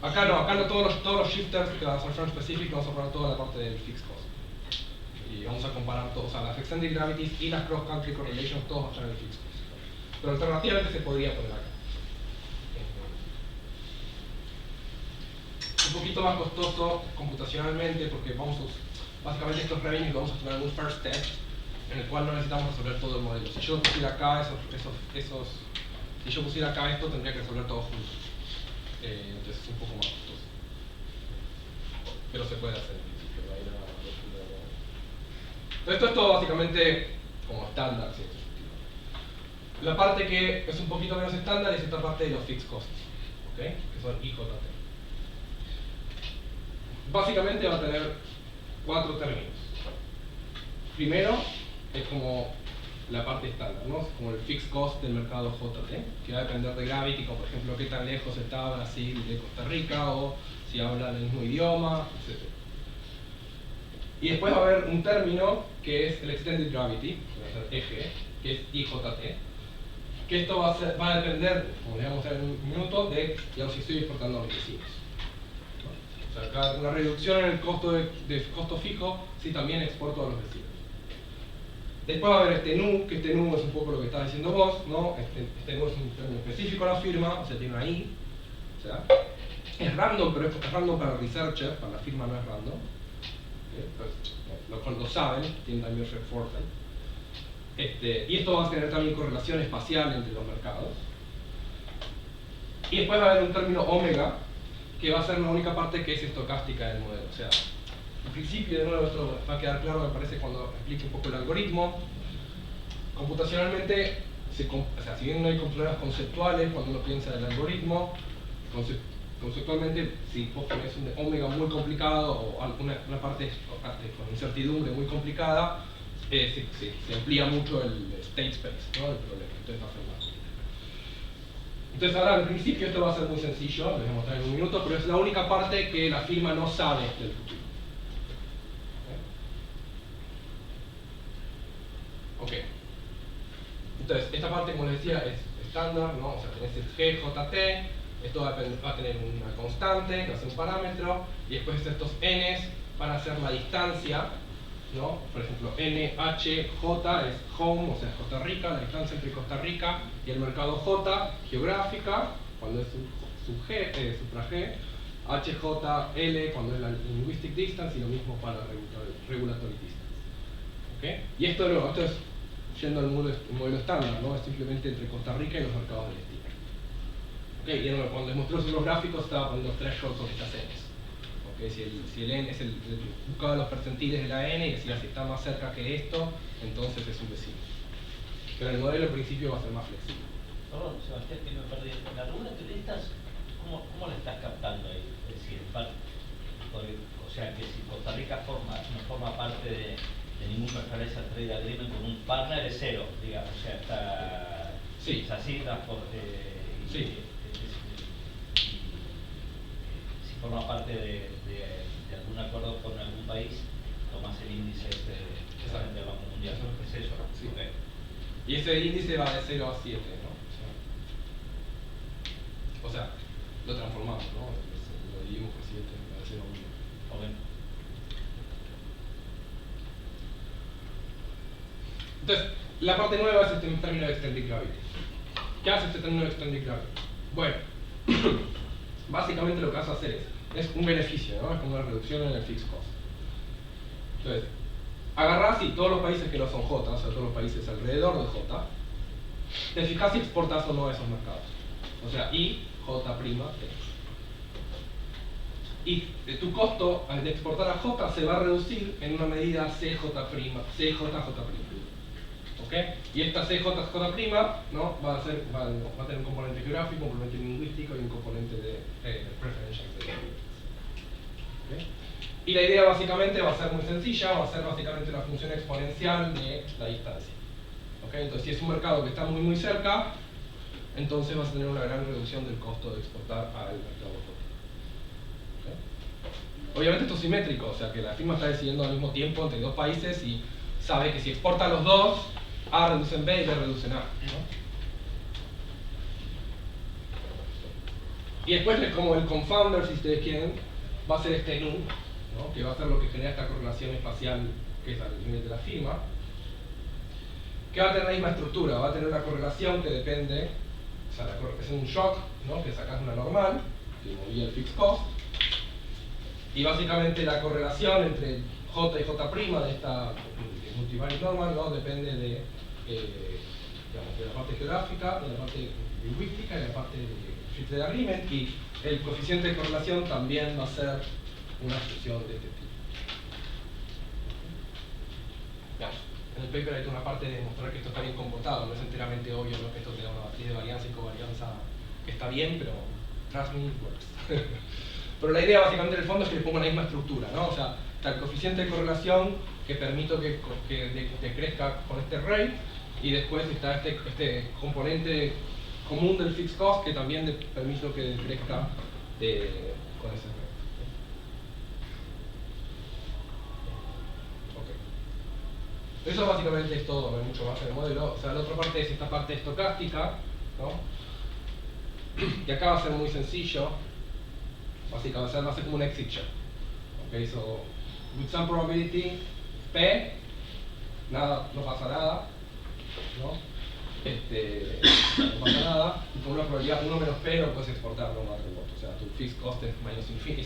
Acá no, todos los shifters que van a ser firm specific, vamos a poner toda la parte del fixed cost. Y vamos a comparar todos, o sea, las extended gravities y las cross country correlations, todos van a estar en el fixed cost. Pero alternativamente se podría poner acá. Un poquito más costoso computacionalmente, porque básicamente estos revenues los vamos a tener en un first step, en el cual no necesitamos resolver todo el modelo. Si yo pusiera acá si yo pusiera acá esto, tendría que resolver todo junto. Entonces es un poco más costoso. Pero se puede hacer en principio, no hay nada profundo. Entonces esto es todo básicamente como estándar, ¿sí? La parte que es un poquito menos estándar es esta parte de los fixed costs, ¿ok? Que son IJT. Básicamente va a tener 4 términos. Primero es como la parte estándar, ¿no? Es como el fixed cost del mercado JT, que va a depender de Gravity, como por ejemplo qué tan lejos está Brasil de Costa Rica, o si hablan el mismo idioma, etc. Y después va a haber un término que es el Extended Gravity, que va a ser EG, que es IJT, que esto va a depender, como les vamos a ver en un minuto, de digamos, si estoy exportando a mis vecinos. O sea, acá una reducción en el costo de costo fijo si también exporto a los vecinos. Después va a haber este NU, que este NU es un poco lo que estás diciendo vos, ¿no? Este NU es un término específico a la firma, o sea, tiene una I. O sea, es random, pero es random para el researcher, para la firma no es random. Pues, lo saben, tienen también reporten. Y esto va a tener también correlación espacial entre los mercados. Y después va a haber un término omega, que va a ser la única parte que es estocástica del modelo. O sea, en principio, de nuevo, esto va a quedar claro, me parece, cuando explique un poco el algoritmo. Computacionalmente, o sea, si bien no hay problemas conceptuales cuando uno piensa del algoritmo, conceptualmente, si vos tenés un omega muy complicado o alguna una parte con incertidumbre muy complicada, se amplía mucho el state space, ¿no? El problema, entonces va a ser más complicado. Entonces ahora en principio esto va a ser muy sencillo, lo voy a mostrar en un minuto, pero es la única parte que la firma no sabe del futuro. Ok. Entonces, esta parte, como les decía, es estándar, ¿no? O sea, tenés el GJT, esto va a tener una constante, que va a ser un parámetro, y después estos n's para hacer la distancia, ¿no? Por ejemplo, NHJ es home, o sea, es Costa Rica, la distancia entre Costa Rica y el mercado J, geográfica, cuando es supra G, HJL cuando es la linguistic distance, y lo mismo para la regulatory distance. ¿Okay? Y esto es yendo al modelo estándar, ¿no? Es simplemente entre Costa Rica y los mercados del estilo. ¿Okay? Y de nuevo, cuando les mostré los gráficos estaba poniendo thresholds sobre estas n's. ¿Okay? Si el n es buscaba los percentiles de la n y decía si está más cerca que esto, entonces es un vecino. Pero el modelo al principio va a ser más flexible. Perdón, Sebastián, que me perdí. La regulatory distance, ¿cómo la estás captando ahí? Es decir, o sea, que si Costa Rica no forma parte de ningún preferential trade agreement con un partner es cero, digamos, o sea, está... Sí. Es así, transporte... Sí. Si forma parte de algún acuerdo con algún país, tomas el índice del Banco Mundial. ¿Es eso? Sí. Okay. Y ese índice va de 0 a 7, ¿no? O sea, lo transformamos, ¿no? Lo dividimos por 7, va de 0 a 1. Okay. Entonces, la parte nueva es este término de extended gravity. ¿Qué hace este término de extended gravity? Bueno, básicamente lo que vas a hacer es un beneficio, ¿no? Es como una reducción en el fixed cost. Entonces, agarrás y todos los países que no son J, o sea, todos los países alrededor de J, te fijas si exportas o no a esos mercados. O sea, I, J', T. Y tu costo de exportar a J se va a reducir en una medida CJJ'. ¿Ok? Y esta CJJ', ¿no? va a tener un componente geográfico, un componente lingüístico y un componente de preferential. ¿Okay? Y la idea básicamente va a ser muy sencilla, va a ser básicamente una función exponencial de la distancia. ¿Okay? Entonces, si es un mercado que está muy cerca, entonces vas a tener una gran reducción del costo de exportar al mercado J. ¿Okay? Obviamente esto es simétrico, o sea que la firma está decidiendo al mismo tiempo entre dos países y sabe que si exporta a los dos, A reduce en B y B reduce en A. ¿No? Y después, como el confounder, si ustedes quieren, va a ser este NU, ¿no? Que va a ser lo que genera esta correlación espacial que es al nivel de la firma, que va a tener la misma estructura, va a tener una correlación que depende, o sea, es un shock, ¿no? Que sacas una normal, que movía el fixed cost, y básicamente la correlación entre J y J' de esta multivariate normal, ¿no? Depende de, digamos, de la parte geográfica, de la parte lingüística y de la parte de Shifted Agreement, y el coeficiente de correlación también va a ser una función de este tipo. Veamos. En el paper hay toda una parte de demostrar que esto está bien comportado, no es enteramente obvio, ¿no? Que esto te da una matriz de varianza y covarianza que está bien, pero trust me, it works. Pero la idea básicamente en el fondo es que le pongo la misma estructura, ¿no? O sea, está el coeficiente de correlación que permito que crezca con este rate, y después está este componente común del fixed cost que también permito que crezca con ese rate. Eso básicamente es todo, no hay mucho más en el modelo. O sea, la otra parte es esta parte estocástica, ¿no? Y acá va a ser muy sencillo. Básicamente va a ser como un exit shock. Okay, so, with some probability, P, nada, no pasa nada, ¿no? No pasa nada, y con una probabilidad 1 menos P no puedes exportar no matter what. O sea, tu fixed cost es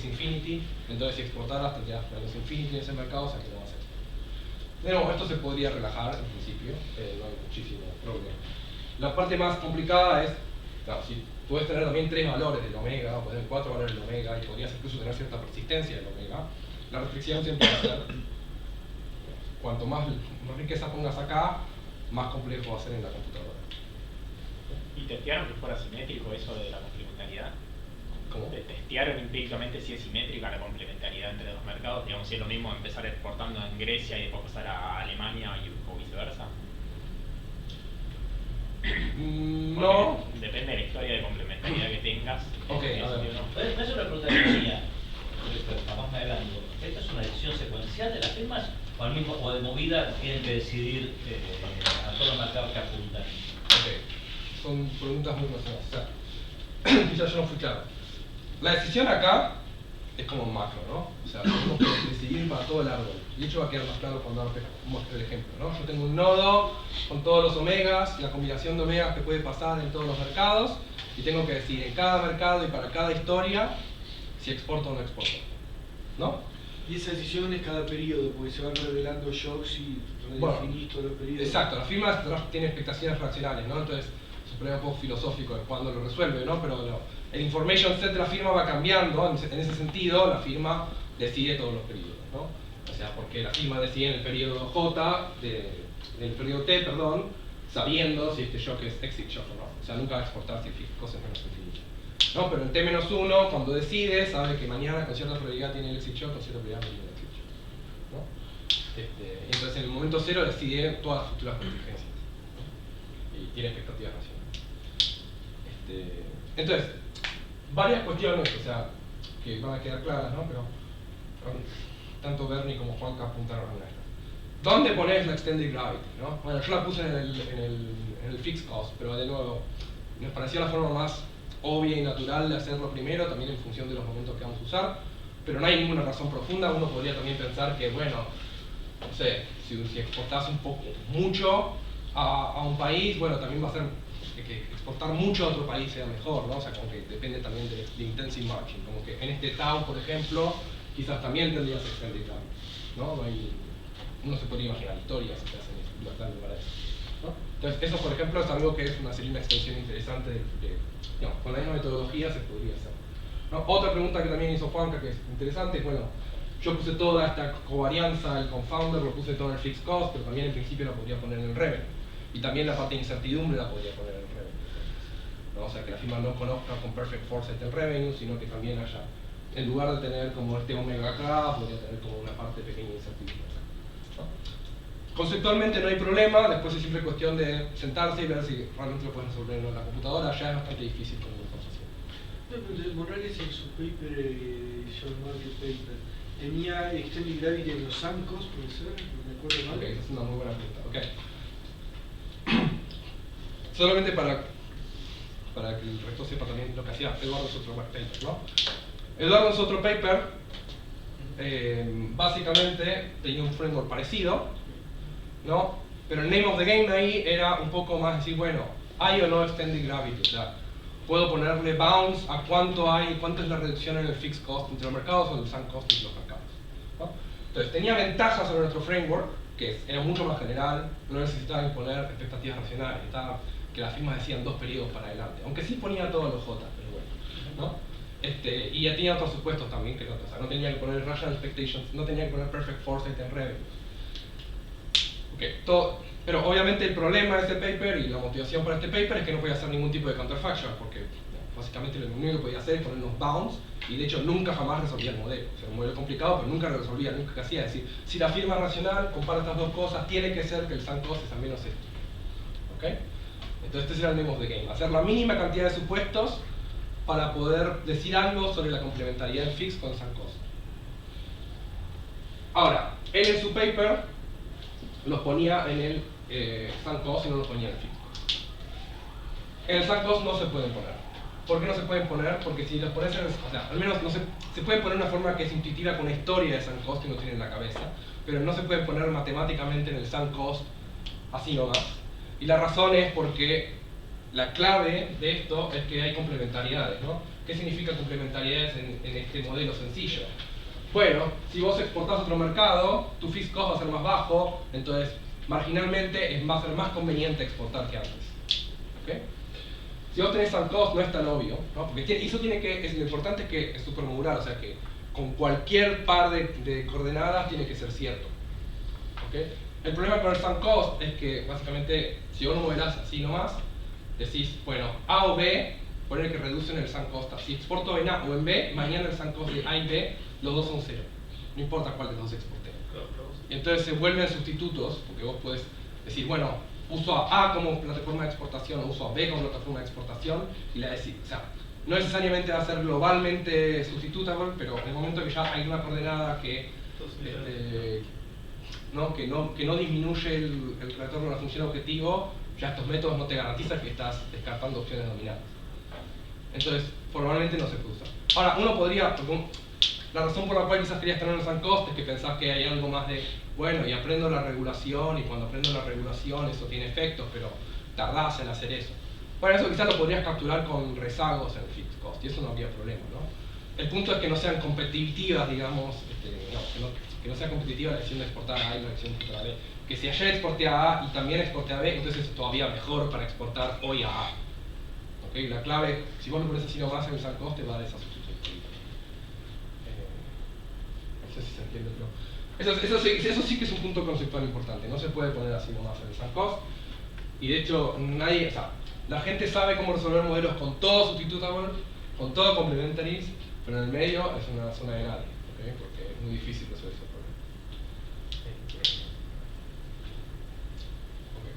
infinity, entonces si exportaras tendrías menos infinity en ese mercado, o sea que no vas a exportar. De nuevo, esto se podría relajar en principio, no hay muchísimo problema. La parte más complicada es, claro, si puedes tener también 3 valores del omega, o puedes tener 4 valores del omega, y podrías incluso tener cierta persistencia del omega, la restricción siempre va a ser, cuanto más riqueza pongas acá, más complejo va a ser en la computadora. ¿Y testearon que fuera simétrico eso de la complementariedad? ¿Cómo? ¿Testearon empíricamente si es simétrica la complementariedad entre los mercados? Digamos, si es lo mismo empezar exportando en Grecia y después pasar a Alemania o viceversa. No. Depende de la historia de complementariedad que tengas. Ok, a ver. No es una pregunta que tenía, capaz me adelanto. ¿Esta es una decisión secuencial de las firmas o de movida tienen que decidir a todos los mercados que apuntan? Ok, son preguntas muy relacionadas. O sea, quizás yo no fui claro. La decisión acá es como macro, ¿no? O sea, tenemos que decidir para todo el árbol. Y de hecho va a quedar más claro cuando muestre el ejemplo, ¿no? Yo tengo un nodo con todos los omegas, la combinación de omegas que puede pasar en todos los mercados, y tengo que decidir en cada mercado y para cada historia si exporto o no exporto, ¿no? Y esa decisión es cada periodo, porque se van revelando shocks y redefinís todos los periodos. Exacto, la firma tiene expectaciones racionales, ¿no? Entonces, es un problema un poco filosófico de cuándo lo resuelve, ¿no? Pero el information set de la firma va cambiando, en ese sentido la firma decide todos los periodos, ¿no? O sea, porque la firma decide en el periodo J, del periodo T, perdón, sabiendo si este shock es exit shock o no. O sea, nunca va a exportar si fixed cost es menos infinito. ¿No? Pero en T-1, cuando decide, sabe que mañana con cierta probabilidad tiene el exit shock, con cierta probabilidad no tiene el exit shock, ¿no? Entonces en el momento 0 decide todas las futuras contingencias, ¿no? Y tiene expectativas racionales. Entonces, varias cuestiones, o sea, que van a quedar claras, ¿no? Pero tanto Bernie como Juanca apuntaron a una de estas. ¿Dónde pones la extended gravity, ¿no? Bueno, yo la puse en el fixed cost, pero de nuevo, nos parecía la forma más obvia y natural de hacerlo primero, también en función de los momentos que vamos a usar, pero no hay ninguna razón profunda. Uno podría también pensar que, bueno, no sé, si exportás mucho a un país, bueno, también va a ser que exportar mucho a otro país sea mejor, ¿no? O sea, como que depende también de intensive margin, como que en este TAU, por ejemplo, quizás también tendrías extended gravity, ¿no? Uno se podría imaginar historias que hacen bastante para eso, ¿no? Entonces, eso, por ejemplo, es algo que sería una extensión interesante digamos, con la misma metodología se podría hacer. ¿No? Otra pregunta que también hizo Juanca, que es interesante, es, bueno, yo puse toda esta covarianza, el confounder, lo puse todo en el fixed cost, pero también en principio la podría poner en el revenue. Y también la parte de incertidumbre la podría poner en el revenue. ¿No? O sea, que la firma no conozca con perfect foresight el revenue, sino que también haya, en lugar de tener como este omega acá, podría tener como una parte pequeña de incertidumbre. ¿No? Conceptualmente no hay problema, después es siempre cuestión de sentarse y ver si realmente lo puedes resolver en la computadora, ya es bastante difícil con una cosa así. Morales en su paper, John Market paper, tenía extended gravity en los zancos, puede ser, no me acuerdo mal. Ok, esa es una muy buena pregunta. Okay. Solamente para que el resto sepa también lo que hacía Eduardo en su otro paper, ¿no? Eduardo en su otro paper básicamente tenía un framework parecido, ¿no? Pero el name of the game ahí era un poco más decir, bueno, ¿hay o no extended gravity? O sea, puedo ponerle bounds a cuánto es la reducción en el fixed cost entre los mercados o en el sunk cost entre los mercados, ¿no? Entonces tenía ventajas sobre nuestro framework, que era mucho más general, no necesitaba imponer expectativas racionales, que las firmas decían 2 periodos para adelante, aunque sí ponía todos los J, pero bueno, ¿no? Y ya tenía otros supuestos también, que o sea, no tenía que poner rational expectations, no tenía que poner perfect foresight en revenue. Okay, pero obviamente el problema de este paper y la motivación para este paper es que no podía hacer ningún tipo de counterfactual, porque básicamente lo único que podía hacer es poner unos bounds, y de hecho nunca jamás resolvía el modelo. O sea, un modelo complicado, pero nunca lo resolvía, nunca que hacía. Es decir, si la firma racional compara estas dos cosas, tiene que ser que el sunk cost es al menos esto. ¿Okay? Entonces este era el name of the game, hacer la mínima cantidad de supuestos para poder decir algo sobre la complementariedad del fixed con el sunk cost. Ahora, él en su paper los ponía en el sunk cost y no los ponía en el fixed cost. En el sunk cost no se pueden poner. ¿Por qué no se pueden poner? Porque si los pones en el, o sea, al menos no se puede poner de una forma que es intuitiva con una historia de sunk cost y no tiene en la cabeza, pero no se puede poner matemáticamente en el sunk cost así nomás. Y la razón es porque la clave de esto es que hay complementariedades, ¿no? ¿Qué significa complementariedades en este modelo sencillo? Bueno, si vos exportás a otro mercado, tu fixed cost va a ser más bajo, entonces marginalmente va a ser más conveniente exportar que antes. ¿Okay? Si vos tenés sunk cost no es tan obvio, ¿no? Porque eso lo importante es que es supermodular, o sea que con cualquier par de coordenadas tiene que ser cierto. ¿Okay? El problema con el sunk cost es que básicamente si vos lo modelás así nomás, decís, bueno, A o B, poner que reducen el sunk cost. Si exporto en A o en B, mañana el sunk cost de A y B, los dos son 0. No importa cuál de los dos exporté. Y entonces se vuelven sustitutos, porque vos podés decir, bueno, uso a A como plataforma de exportación o uso a B como plataforma de exportación, y la decís, o sea, no necesariamente va a ser globalmente sustitutable, pero en el momento que ya hay una coordenada que no disminuye el retorno de la función objetivo, ya estos métodos no te garantizan que estás descartando opciones dominadas. Entonces, formalmente no se puede usar. Ahora, uno podría, la razón por la cual quizás querías tener un sunk cost es que pensás que hay algo más de, bueno, y aprendo la regulación, y cuando aprendo la regulación eso tiene efectos, pero tardás en hacer eso. Bueno, eso quizás lo podrías capturar con rezagos en el fixed cost, y eso no habría problema, ¿no? El punto es que no sean competitivas, digamos, que no sea competitiva la decisión de exportar a A y la decisión de exportar a B. Que si ayer exporté a A y también exporté a B, entonces es todavía mejor para exportar hoy a A. ¿Okay? La clave, si vos lo pones así nomás en el sunk cost, te va a dar esa sustitución. No sé si se entiende, pero eso sí que es un punto conceptual importante. No se puede poner así nomás en el sunk cost. Y de hecho, nadie, o sea, la gente sabe cómo resolver modelos con todo substitutable, con todo complementaries, pero en el medio es una zona de nadie, ¿okay? Porque es muy difícil resolver ese problema.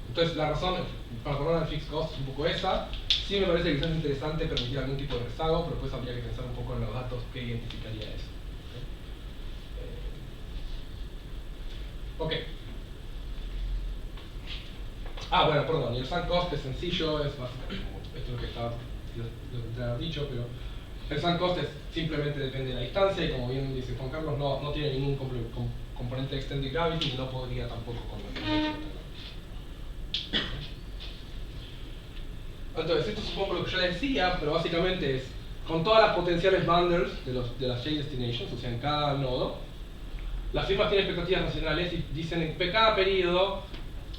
Entonces la razón para poner el fixed cost es un poco esa. Sí me parece que quizás es interesante permitir algún tipo de rezago, pero después habría que pensar un poco en los datos que identificaría eso. Ok. Bueno, perdón, y el sunk cost es sencillo, es básicamente como esto es lo que te había dicho, pero el sunk cost simplemente depende de la distancia y como bien dice Juan Carlos, no tiene ningún componente de extended gravity y no podría tampoco convertirse. Entonces, esto es un poco lo que yo les decía, pero básicamente es con todas las potenciales bundles de las J-destinations, o sea, en cada nodo, las firmas tienen expectativas racionales y dicen en cada periodo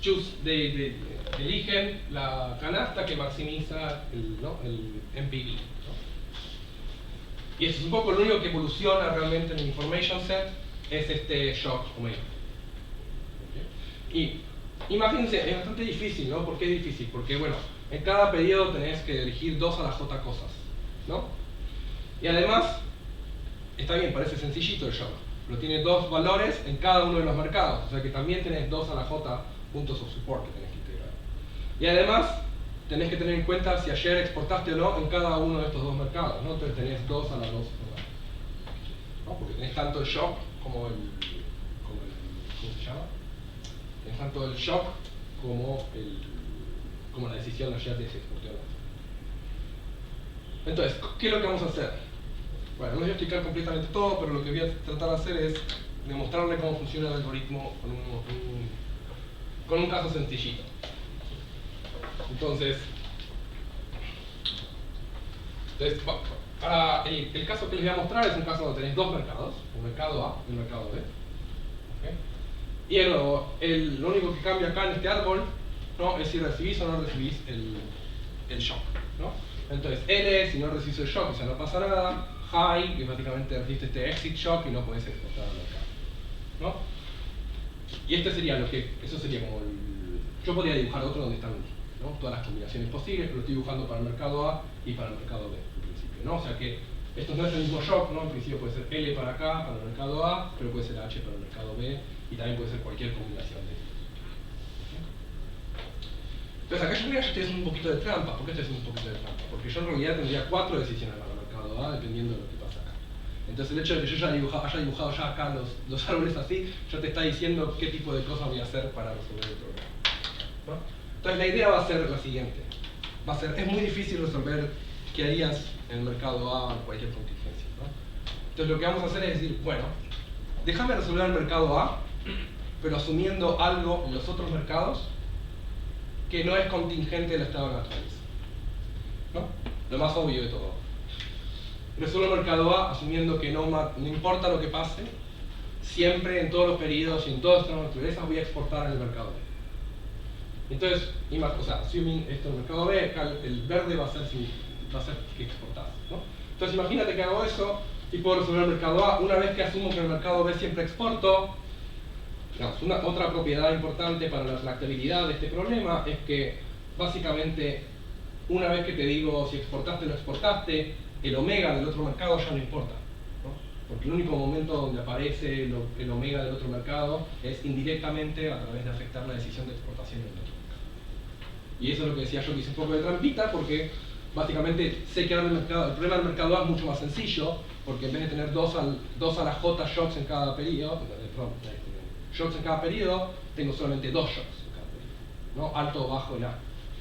choose the eligen la canasta que maximiza el MPV, ¿no? Y eso es un poco lo único que evoluciona realmente en el information set, es este shock omega. Y imagínense, es bastante difícil, ¿no? ¿Por qué es difícil? Porque, bueno, en cada periodo tenés que elegir 2 a la j cosas, ¿no? Y además, está bien, parece sencillito el shock, pero tiene 2 valores en cada uno de los mercados, o sea que también tenés 2 a la j puntos of support que tenés que integrar. Y además, tenés que tener en cuenta si ayer exportaste o no en cada uno de estos 2 mercados, ¿no? Entonces tenés 2 a la 2, ¿no? Porque tenés tanto el shock como el ¿cómo se llama? Tenés tanto el shock como la decisión de ayer de si exporté o no. Entonces, ¿qué es lo que vamos a hacer? Bueno, no voy a explicar completamente todo, pero lo que voy a tratar de hacer es demostrarle cómo funciona el algoritmo con un caso sencillito. Entonces para el caso que les voy a mostrar es un caso donde tenéis 2 mercados, un mercado A y un mercado B. ¿Okay? Y de nuevo, lo único que cambia acá en este árbol, ¿no?, es si recibís o no recibís el shock, ¿no? Entonces, L, si no recibís el shock, o sea, no pasa nada. High, que básicamente recibiste este exit shock y no podés exportar al mercado, ¿no? Y este sería eso sería como yo podría dibujar otro donde están, ¿no?, todas las combinaciones posibles, pero lo estoy dibujando para el mercado A y para el mercado B, en principio, ¿no? O sea que esto no es el mismo shock, ¿no? En principio puede ser L para acá, para el mercado A, pero puede ser H para el mercado B, y también puede ser cualquier combinación de estos. Entonces acá yo estoy haciendo un poquito de trampa. ¿Por qué estoy haciendo un poquito de trampa? Porque yo en realidad tendría 4 decisiones para el mercado A, dependiendo de lo que pasa acá. Entonces el hecho de que yo haya dibujado ya acá los árboles así, ya te está diciendo qué tipo de cosas voy a hacer para resolver el problema, ¿no? Entonces la idea va a ser la siguiente. Es muy difícil resolver qué harías en el mercado A o en cualquier contingencia, ¿no? Entonces lo que vamos a hacer es decir, bueno, déjame resolver el mercado A, pero asumiendo algo en los otros mercados que no es contingente del estado de naturaleza, ¿no? Lo más obvio de todo. Resuelvo el mercado A asumiendo que no importa lo que pase, siempre en todos los periodos y en todas las naturalezas voy a exportar en el mercado B. Entonces, assuming esto en el mercado B, acá el verde va a ser que exportás, ¿no? Entonces imagínate que hago eso y puedo resolver el mercado A. Una vez que asumo que en el mercado B siempre exporto, otra propiedad importante para la tractabilidad de este problema es que básicamente una vez que te digo si exportaste o no exportaste, el omega del otro mercado ya no importa, ¿no? Porque el único momento donde aparece el omega del otro mercado es indirectamente a través de afectar la decisión de exportación en el otro mercado. Y eso es lo que decía yo, que hice un poco de trampita, porque básicamente sé que ahora el problema del mercado A es mucho más sencillo, porque en vez de tener 2 a la j shocks en cada periodo, shocks en cada periodo, tengo solamente 2 shocks en cada periodo, ¿no? Alto o bajo en A,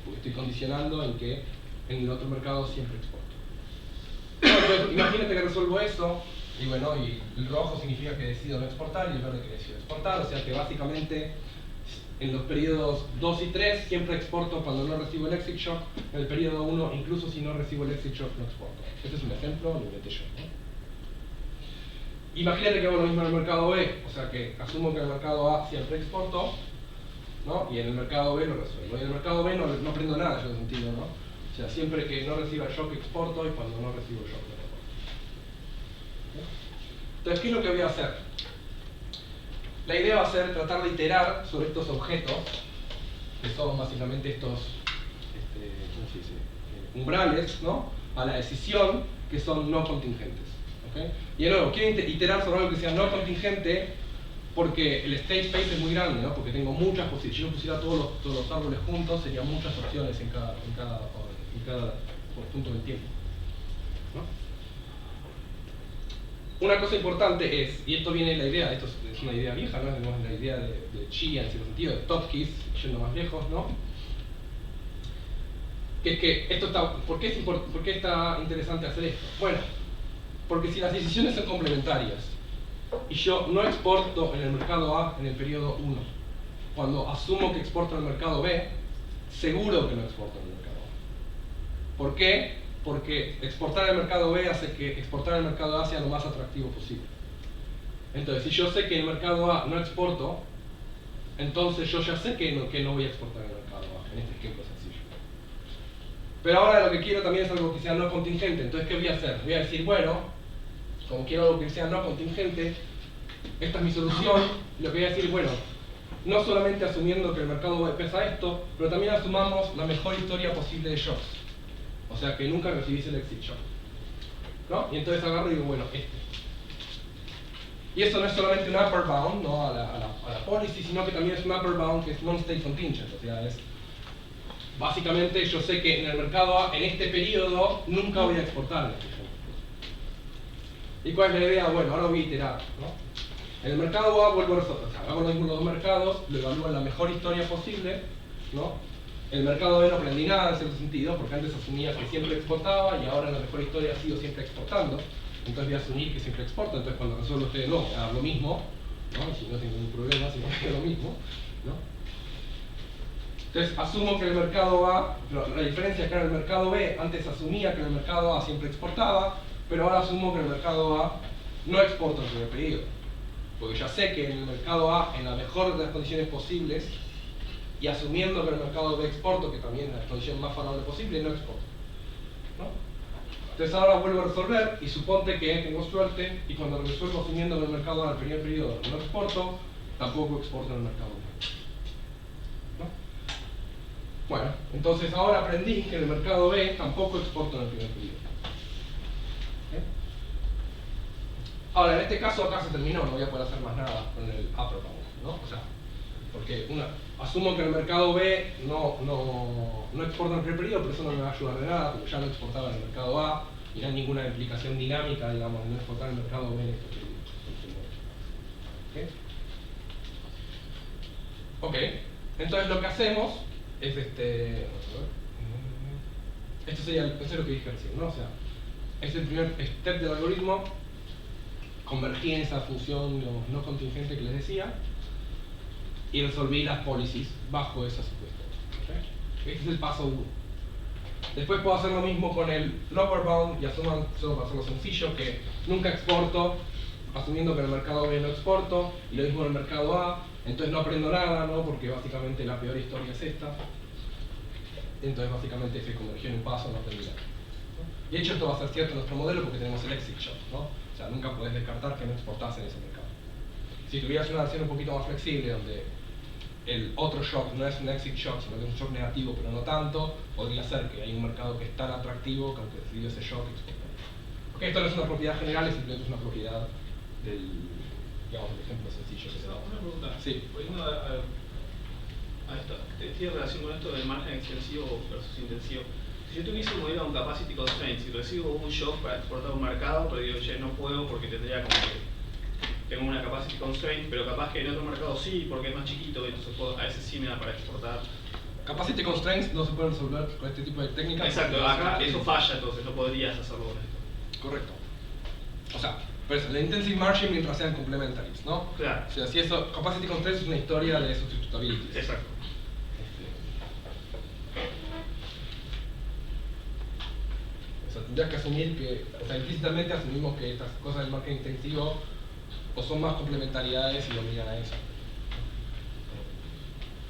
porque estoy condicionando en que en el otro mercado siempre exporto. Entonces, imagínate que resuelvo eso, y bueno, y el rojo significa que decido no exportar y el verde que decido exportar, o sea que básicamente en los periodos 2 y 3 siempre exporto cuando no recibo el exit shock, en el periodo 1 incluso si no recibo el exit shock no exporto. Este es un ejemplo, lo inventé yo, ¿no? Imagínate que hago lo mismo en el mercado B, o sea que asumo que en el mercado A siempre exporto, ¿no? Y en el mercado B lo resuelvo. Y en el mercado B no aprendo nada yo de sentido, ¿no? O sea, siempre que no reciba shock exporto y cuando no recibo shock no exporto. ¿Okay? Entonces, ¿qué es lo que voy a hacer? La idea va a ser tratar de iterar sobre estos objetos, que son básicamente estos ¿cómo se dice? Umbrales, ¿no? A la decisión, que son no contingentes. ¿Okay? Y de nuevo, quiero iterar sobre algo que sea no contingente porque el state space es muy grande, ¿no? Porque tengo muchas posibilidades. Si yo pusiera todos los árboles juntos, serían muchas opciones en cada punto del tiempo, ¿no? Una cosa importante es, y esto viene de la idea, esto es una idea vieja, ¿no? Es la idea de Chia en cierto sentido, de Topkins, yendo más lejos, ¿no? Que es que esto está, ¿por qué está interesante hacer esto? Bueno, porque si las decisiones son complementarias y yo no exporto en el mercado A en el periodo 1, cuando asumo que exporto en el mercado B, seguro que no exporto en el mercado A. ¿Por qué? Porque exportar en el mercado B hace que exportar en el mercado A sea lo más atractivo posible. Entonces, si yo sé que en el mercado A no exporto, entonces yo ya sé que no voy a exportar al mercado A, en este ejemplo sencillo. Pero ahora lo que quiero también es algo que sea no contingente. Entonces, ¿qué voy a hacer? Voy a decir, bueno, como quiero algo que sea no contingente, esta es mi solución. Lo que voy a decir, bueno, no solamente asumiendo que el mercado pesa esto, pero también asumamos la mejor historia posible de shocks. O sea, que nunca recibís el exit shock, ¿no? Y entonces agarro y digo, bueno, este. Y eso no es solamente un upper bound, ¿no? a la policy, sino que también es un upper bound que es non-state contingent. O sea, es básicamente yo sé que en el mercado A, en este periodo, nunca voy a exportar. ¿Y cuál es la idea? Bueno, ahora voy a iterar, ¿no? En el mercado A vuelvo a resolver, o sea, hago lo mismo en los dos mercados, lo evalúo en la mejor historia posible, ¿no? En el mercado B no aprendí nada en cierto sentido, porque antes asumía que siempre exportaba y ahora en la mejor historia sigo siempre exportando. Entonces voy a asumir que siempre exporto, entonces cuando resuelvo ustedes no, hago lo mismo, ¿no? Si no tengo ningún problema, si no hago lo mismo, ¿no? Entonces asumo que en el mercado A, la diferencia es que en el mercado B antes asumía que en el mercado A siempre exportaba, pero ahora asumo que en el mercado A no exporto el primer periodo. Porque ya sé que en el mercado A, en la mejor de las condiciones posibles, y asumiendo que en el mercado B exporto, que también es la condición más favorable posible, no exporto, ¿no? Entonces ahora vuelvo a resolver y suponte que tengo suerte y cuando lo resuelvo asumiendo que en el mercado A, en el primer periodo, no exporto, tampoco exporto en el mercado B, ¿no? Bueno, entonces ahora aprendí que en el mercado B tampoco exporto en el primer periodo. Ahora, en este caso acá se terminó, no voy a poder hacer más nada con el upper bound, ¿no? O sea, porque asumo que en el mercado B no exporta en el primer periodo, pero eso no me va a ayudar de nada, porque ya lo exportaba en el mercado A y no hay ninguna implicación dinámica, digamos, de no exportar en el mercado B en este periodo. ¿Ok? Entonces lo que hacemos es esto sería lo que dije recién, ¿no? O sea, es el primer step del algoritmo. Convertí en esa función no contingente que les decía y resolví las policies bajo esa supuesta. ¿Okay? Este es el paso 1. Después puedo hacer lo mismo con el lower bound y asuman, solo para hacerlo sencillo, que nunca exporto, asumiendo que en el mercado B no exporto, y lo mismo en el mercado A, entonces no aprendo nada, ¿no? Porque básicamente la peor historia es esta. Entonces básicamente se convirtió en un paso, no aprendí nada. Y de hecho esto va a ser cierto en nuestro modelo porque tenemos el exit shock, ¿no? O sea, nunca podés descartar que no exportás en ese mercado. Si tuvieras una versión un poquito más flexible, donde el otro shock no es un exit shock, sino que es un shock negativo, pero no tanto, podría ser que hay un mercado que es tan atractivo que aunque recibió ese shock, exportaría. Okay, esto no es una propiedad general, es simplemente una propiedad del, digamos, del ejemplo sencillo que se da. Una pregunta. Sí. Volviendo a esto, tiene relación con esto del margen extensivo versus intensivo. Si yo tuviese un modelo con capacity constraints y recibo un shock para exportar un mercado, pero digo, che, no puedo porque tendría como que tengo una capacity constraint, pero capaz que en otro mercado sí, porque es más chiquito, entonces a ese sí me da para exportar. Capacity constraints no se pueden resolver con este tipo de técnicas. Exacto, acá eso falla, entonces no podrías hacerlo con esto. Correcto. O sea, pues la intensive margin mientras sean complementaries, ¿no? Claro. O sea, si eso, capacity constraints es una historia de sustitutability. Exacto. O sea, tendrías que asumir que, o sea, implícitamente asumimos que estas cosas del margen intensivo o son más complementariedades y dominan a eso.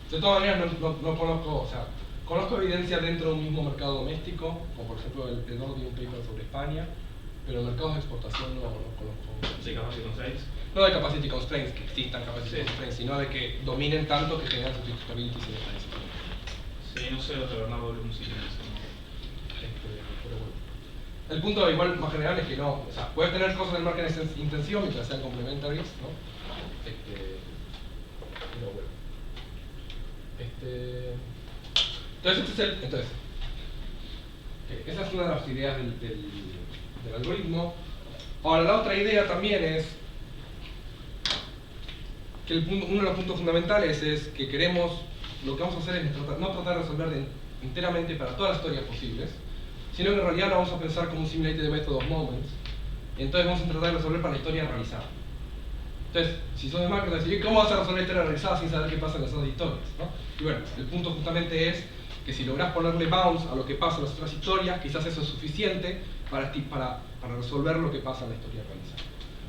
De todas maneras, no conozco, o sea, conozco evidencia dentro de un mismo mercado doméstico, como por ejemplo el Nordium paper sobre España, pero mercados de exportación no conozco. ¿Sí, capacity constraints? No de capacity constraints, que existan capacity Sí. constraints, sino de que dominen tanto que generan sustitutability sin esta disciplina. Sí, no sé los de Bernardo Bloom si tienen eso. Pero bueno. El punto igual más general es que no, o sea, puedes tener cosas del margen intensivo mientras sean complementaries, ¿no? Pero bueno. Entonces, esa es una de las ideas del algoritmo. Ahora, la otra idea también es que uno de los puntos fundamentales es que queremos, lo que vamos a hacer es no tratar de resolver enteramente para todas las historias posibles, sino que en realidad lo vamos a pensar como un simulated method of moments, y entonces vamos a tratar de resolver para la historia realizada. Entonces, si sos de marketing, decir, ¿cómo vas a resolver la historia realizada sin saber qué pasa en las otras historias? ¿No? Y bueno, el punto justamente es que si lográs ponerle bounds a lo que pasa en las otras historias, quizás eso es suficiente para resolver lo que pasa en la historia realizada.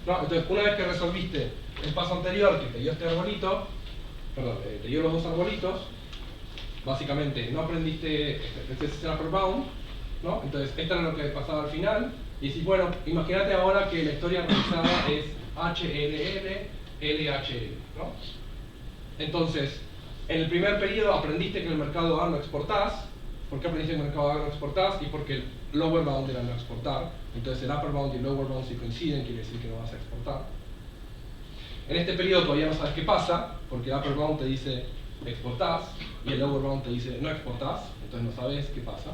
¿No? Entonces, una vez que resolviste el paso anterior, que te dio este arbolito, te dio los dos arbolitos, básicamente no aprendiste, este es el upper bound, ¿no? Entonces esto era lo que pasaba al final, y decís, bueno, imagínate ahora que la historia realizada es HLL, LHL, ¿no? Entonces, en el primer periodo aprendiste que en el mercado A no exportás. ¿Por qué aprendiste que en el mercado A no exportás? Y porque el lower bound era no exportar. Entonces el upper bound y el lower bound si coinciden, quiere decir que no vas a exportar. En este periodo todavía no sabes qué pasa, porque el upper bound te dice exportás y el lower bound te dice no exportás, entonces no sabes qué pasa.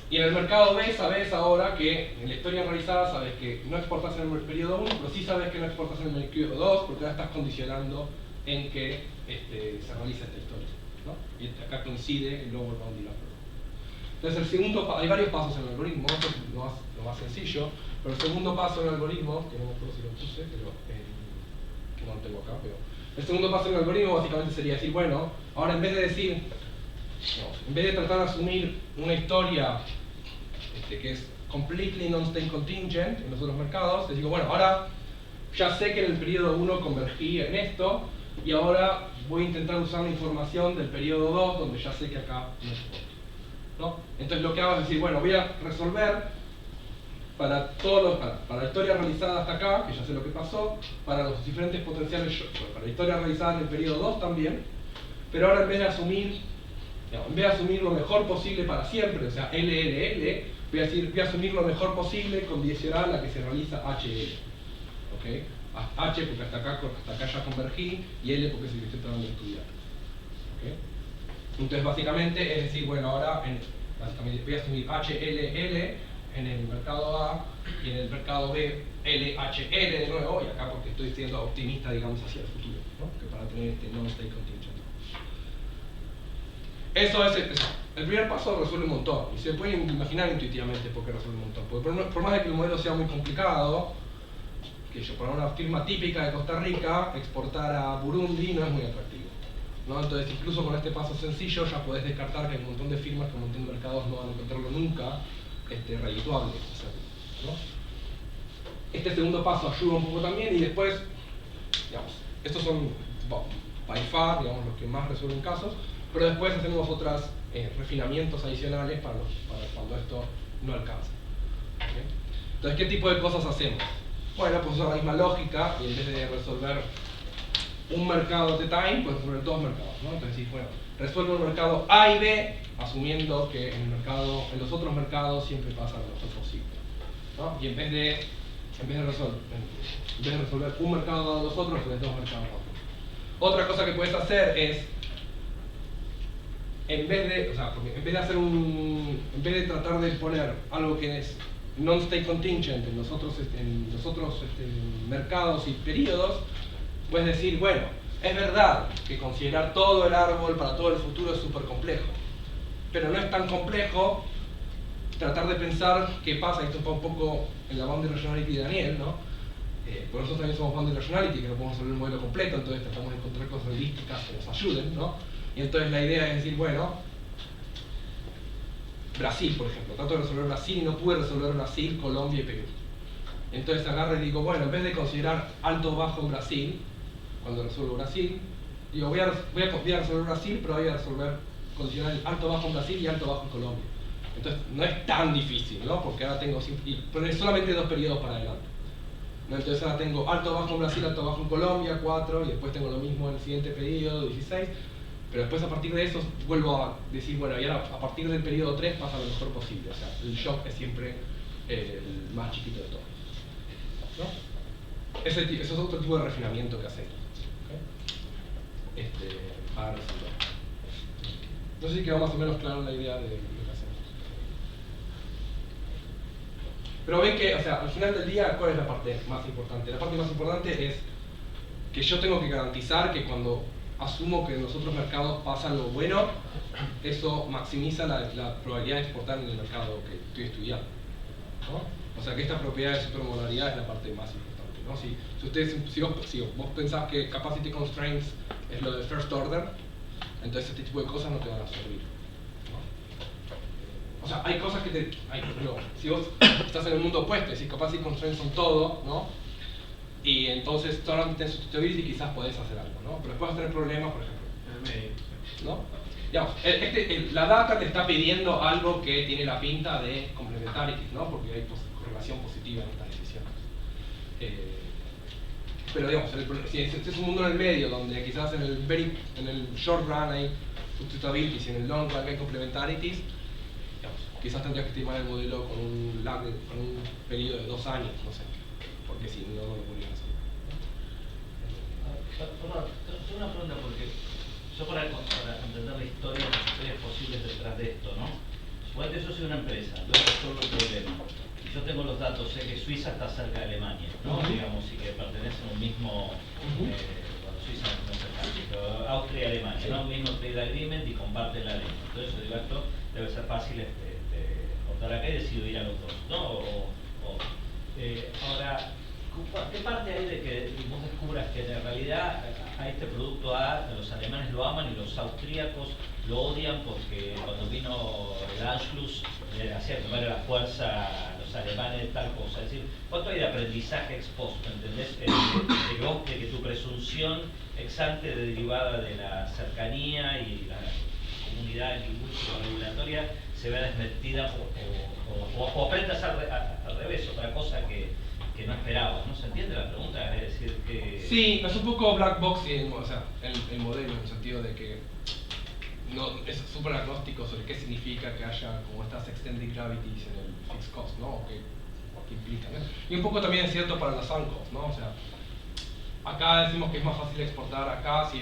Y en el mercado B sabes ahora que en la historia realizada sabes que no exportás en el periodo 1, pero sí sabes que no exportás en el periodo 2, porque ahora estás condicionando en que se realiza esta historia, ¿no? Y acá coincide el lower bound y el upper bound. Entonces el segundo, hay varios pasos en el algoritmo, esto es lo más sencillo, pero el segundo paso en el algoritmo, que no me acuerdo si lo puse, pero que no lo tengo acá, pero el segundo paso en el algoritmo básicamente sería decir, bueno, ahora en vez de decir, no, en vez de tratar de asumir una historia que es completely non-state contingent en los otros mercados, les digo, bueno, ahora ya sé que en el periodo 1 convergí en esto, y ahora voy a intentar usar la información del periodo 2, donde ya sé que acá no exporto, ¿no? Entonces lo que hago es decir, bueno, voy a resolver para la historia realizada hasta acá, que ya sé lo que pasó, para los diferentes potenciales, para la historia realizada en el periodo 2 también, pero ahora en vez de asumir lo mejor posible para siempre, o sea, LLL, voy a asumir lo mejor posible condicional a que se realiza HL. ¿Okay? H porque hasta acá ya convergí, y L porque es el que estoy tratando de estudiar. ¿Okay? Entonces básicamente es decir, bueno, ahora básicamente voy a asumir HLL en el mercado A y en el mercado B LHL de nuevo, y acá porque estoy siendo optimista, digamos, hacia el futuro, ¿no? Que para tener este non-state contingent. Eso es el primer paso, resuelve un montón, y se pueden imaginar intuitivamente por qué resuelve un montón. Porque por más de que el modelo sea muy complicado, que yo para una firma típica de Costa Rica, exportar a Burundi no es muy atractivo, ¿no? Entonces incluso con este paso sencillo ya podés descartar que hay un montón de firmas, que un montón de mercados no van a encontrarlo nunca redituable, ¿no? Este segundo paso ayuda un poco también, y después, digamos, estos son by far, digamos, los que más resuelven casos, pero después hacemos otros refinamientos adicionales para cuando esto no alcanza. ¿Okay? Entonces, ¿qué tipo de cosas hacemos? Bueno, pues usar la misma lógica, y en vez de resolver un mercado at a time, pues resolver dos mercados, ¿no? Entonces, sí, bueno, resuelve un mercado A y B, asumiendo que en los otros mercados siempre pasa lo mejor posible, ¿no? Y en vez de resolver un mercado dado los otros, resolver dos mercados dados. Otra cosa que puedes hacer es, en vez de tratar de poner algo que es non-state contingent en los otros mercados y periodos, puedes decir, bueno, es verdad que considerar todo el árbol para todo el futuro es súper complejo, pero no es tan complejo tratar de pensar qué pasa, esto es un poco en la boundary rationality de Daniel, ¿no? Por nosotros también somos boundary rationality, que no podemos resolver un modelo completo, entonces tratamos de encontrar cosas heurísticas que nos ayuden, ¿no? Y entonces la idea es decir, bueno, Brasil, por ejemplo, trato de resolver Brasil y no pude resolver Brasil, Colombia y Perú. Entonces agarro y digo, bueno, en vez de considerar alto o bajo en Brasil, cuando resuelvo Brasil, digo, voy a resolver Brasil, pero voy a resolver condicional alto o bajo en Brasil y alto o bajo en Colombia. Entonces no es tan difícil, ¿no? Porque ahora tengo, pero es solamente 2 periodos para adelante, ¿no? Entonces ahora tengo alto o bajo en Brasil, alto o bajo en Colombia, 4, y después tengo lo mismo en el siguiente periodo, 16. Pero después a partir de eso vuelvo a decir, bueno, y ahora a partir del periodo 3 pasa lo mejor posible. O sea, el shock es siempre el más chiquito de todos, ¿no? Ese es otro tipo de refinamiento que hacemos, ¿okay? Para resolver. No sé si quedó más o menos claro la idea de lo que hacemos. Pero ven que, o sea, al final del día, ¿cuál es la parte más importante? La parte más importante es que yo tengo que garantizar que cuando asumo que en los otros mercados pasa algo bueno, eso maximiza la probabilidad de exportar en el mercado que estoy estudiando, ¿no? O sea que esta propiedad de supermodalidad es la parte más importante, ¿no? Si vos pensás que capacity constraints es lo de first order, entonces este tipo de cosas no te van a servir, ¿no? O sea, hay cosas que si vos estás en el mundo opuesto y si capacity constraints son todo, ¿no? y entonces solamente en sustituibility quizás podés hacer algo, ¿no? Pero después vas a tener problemas, por ejemplo, ¿no? Digamos, la data te está pidiendo algo que tiene la pinta de complementarities, ¿no? Porque hay correlación positiva en estas decisiones. Pero digamos, si este es un mundo en el medio, donde quizás en el short run hay substitutabilities y en el long run hay complementarities, digamos, quizás tendrías que estimar el modelo con un lag, con un periodo de 2 años, no sé, porque si no, no lo podrías hacer. Perdón, tengo una pregunta porque yo para entender las historias posibles detrás de esto, ¿no? Suponete yo soy una empresa, yo resuelvo el problema. Yo tengo los datos, sé que Suiza está cerca de Alemania, ¿no? Digamos, y que pertenecen a un mismo, bueno, Suiza no es cercano, pero Austria y Alemania, ¿no? Un mismo trade agreement y comparten la lengua. Entonces yo digo, esto debe ser fácil cortar acá y decido ir a los dos, ¿no? Ahora, ¿qué parte hay de que vos descubras que en realidad a este producto A los alemanes lo aman y los austríacos lo odian porque cuando vino el Anschluss hacía tomar a la fuerza a los alemanes tal cosa? Es decir, ¿cuánto hay de aprendizaje ex post, entendés? De que tu presunción ex ante derivada de la cercanía y la comunidad lingüística regulatoria se vea desmentida o aprendas al revés, otra cosa que no esperabas, ¿no? ¿Se entiende la pregunta? Es decir, que... Sí, es un poco black box el modelo, en el sentido de que no, es súper agnóstico sobre qué significa que haya como estas extended gravities en el fixed cost, ¿no? O qué implica, ¿no? Y un poco también es cierto para las sunk costs, ¿no? O sea, acá decimos que es más fácil exportar acá si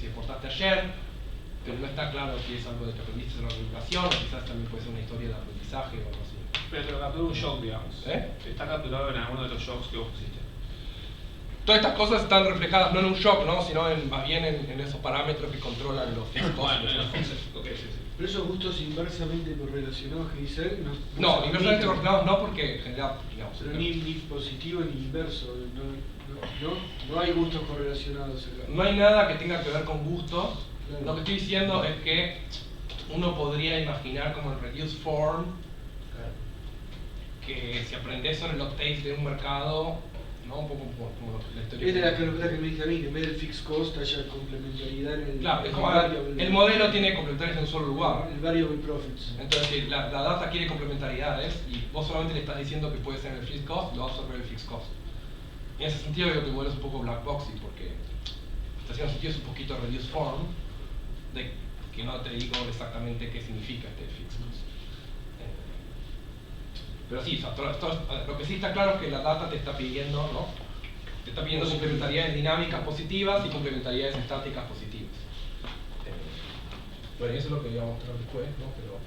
exportaste ayer, pero no está claro si es algo de que aprendiste en la educación, o quizás también puede ser una historia de aprendizaje o algo así. Pero te lo capturó un shock, digamos. Está capturado en alguno de los shocks que vos pusiste. Todas estas cosas están reflejadas no en un shock, ¿no? Sino más bien en esos parámetros que controlan los fixed costs. Pero esos gustos inversamente correlacionados que dice él, no, inversamente correlacionados no, porque genera, digamos, pero ni positivo ni inverso, no hay gustos correlacionados acá. No hay nada que tenga que ver con gustos. Claro. Lo que estoy diciendo es que uno podría imaginar como el reduced form, que si aprendes sobre los taste de un mercado, ¿no? Un poco como la historia. Esta es la pregunta que me dije a mí, que en vez del fixed cost haya complementariedad en el... Claro, es como el modelo tiene complementariedades en un solo lugar. El variable profits. Entonces, la data quiere complementariedades y vos solamente le estás diciendo que puede ser en el fixed cost, lo vas a absorber el fixed cost. En ese sentido, creo que el modelo es un poco black boxy, porque está haciendo sentido, es un poquito reduced form, de que no te digo exactamente qué significa este fixed cost. Pero sí, o sea, lo que sí está claro es que la data te está pidiendo, ¿no? Te está pidiendo complementariedades dinámicas positivas y complementariedades estáticas positivas. Bueno, eso es lo que voy a mostrar después, ¿no? Pero,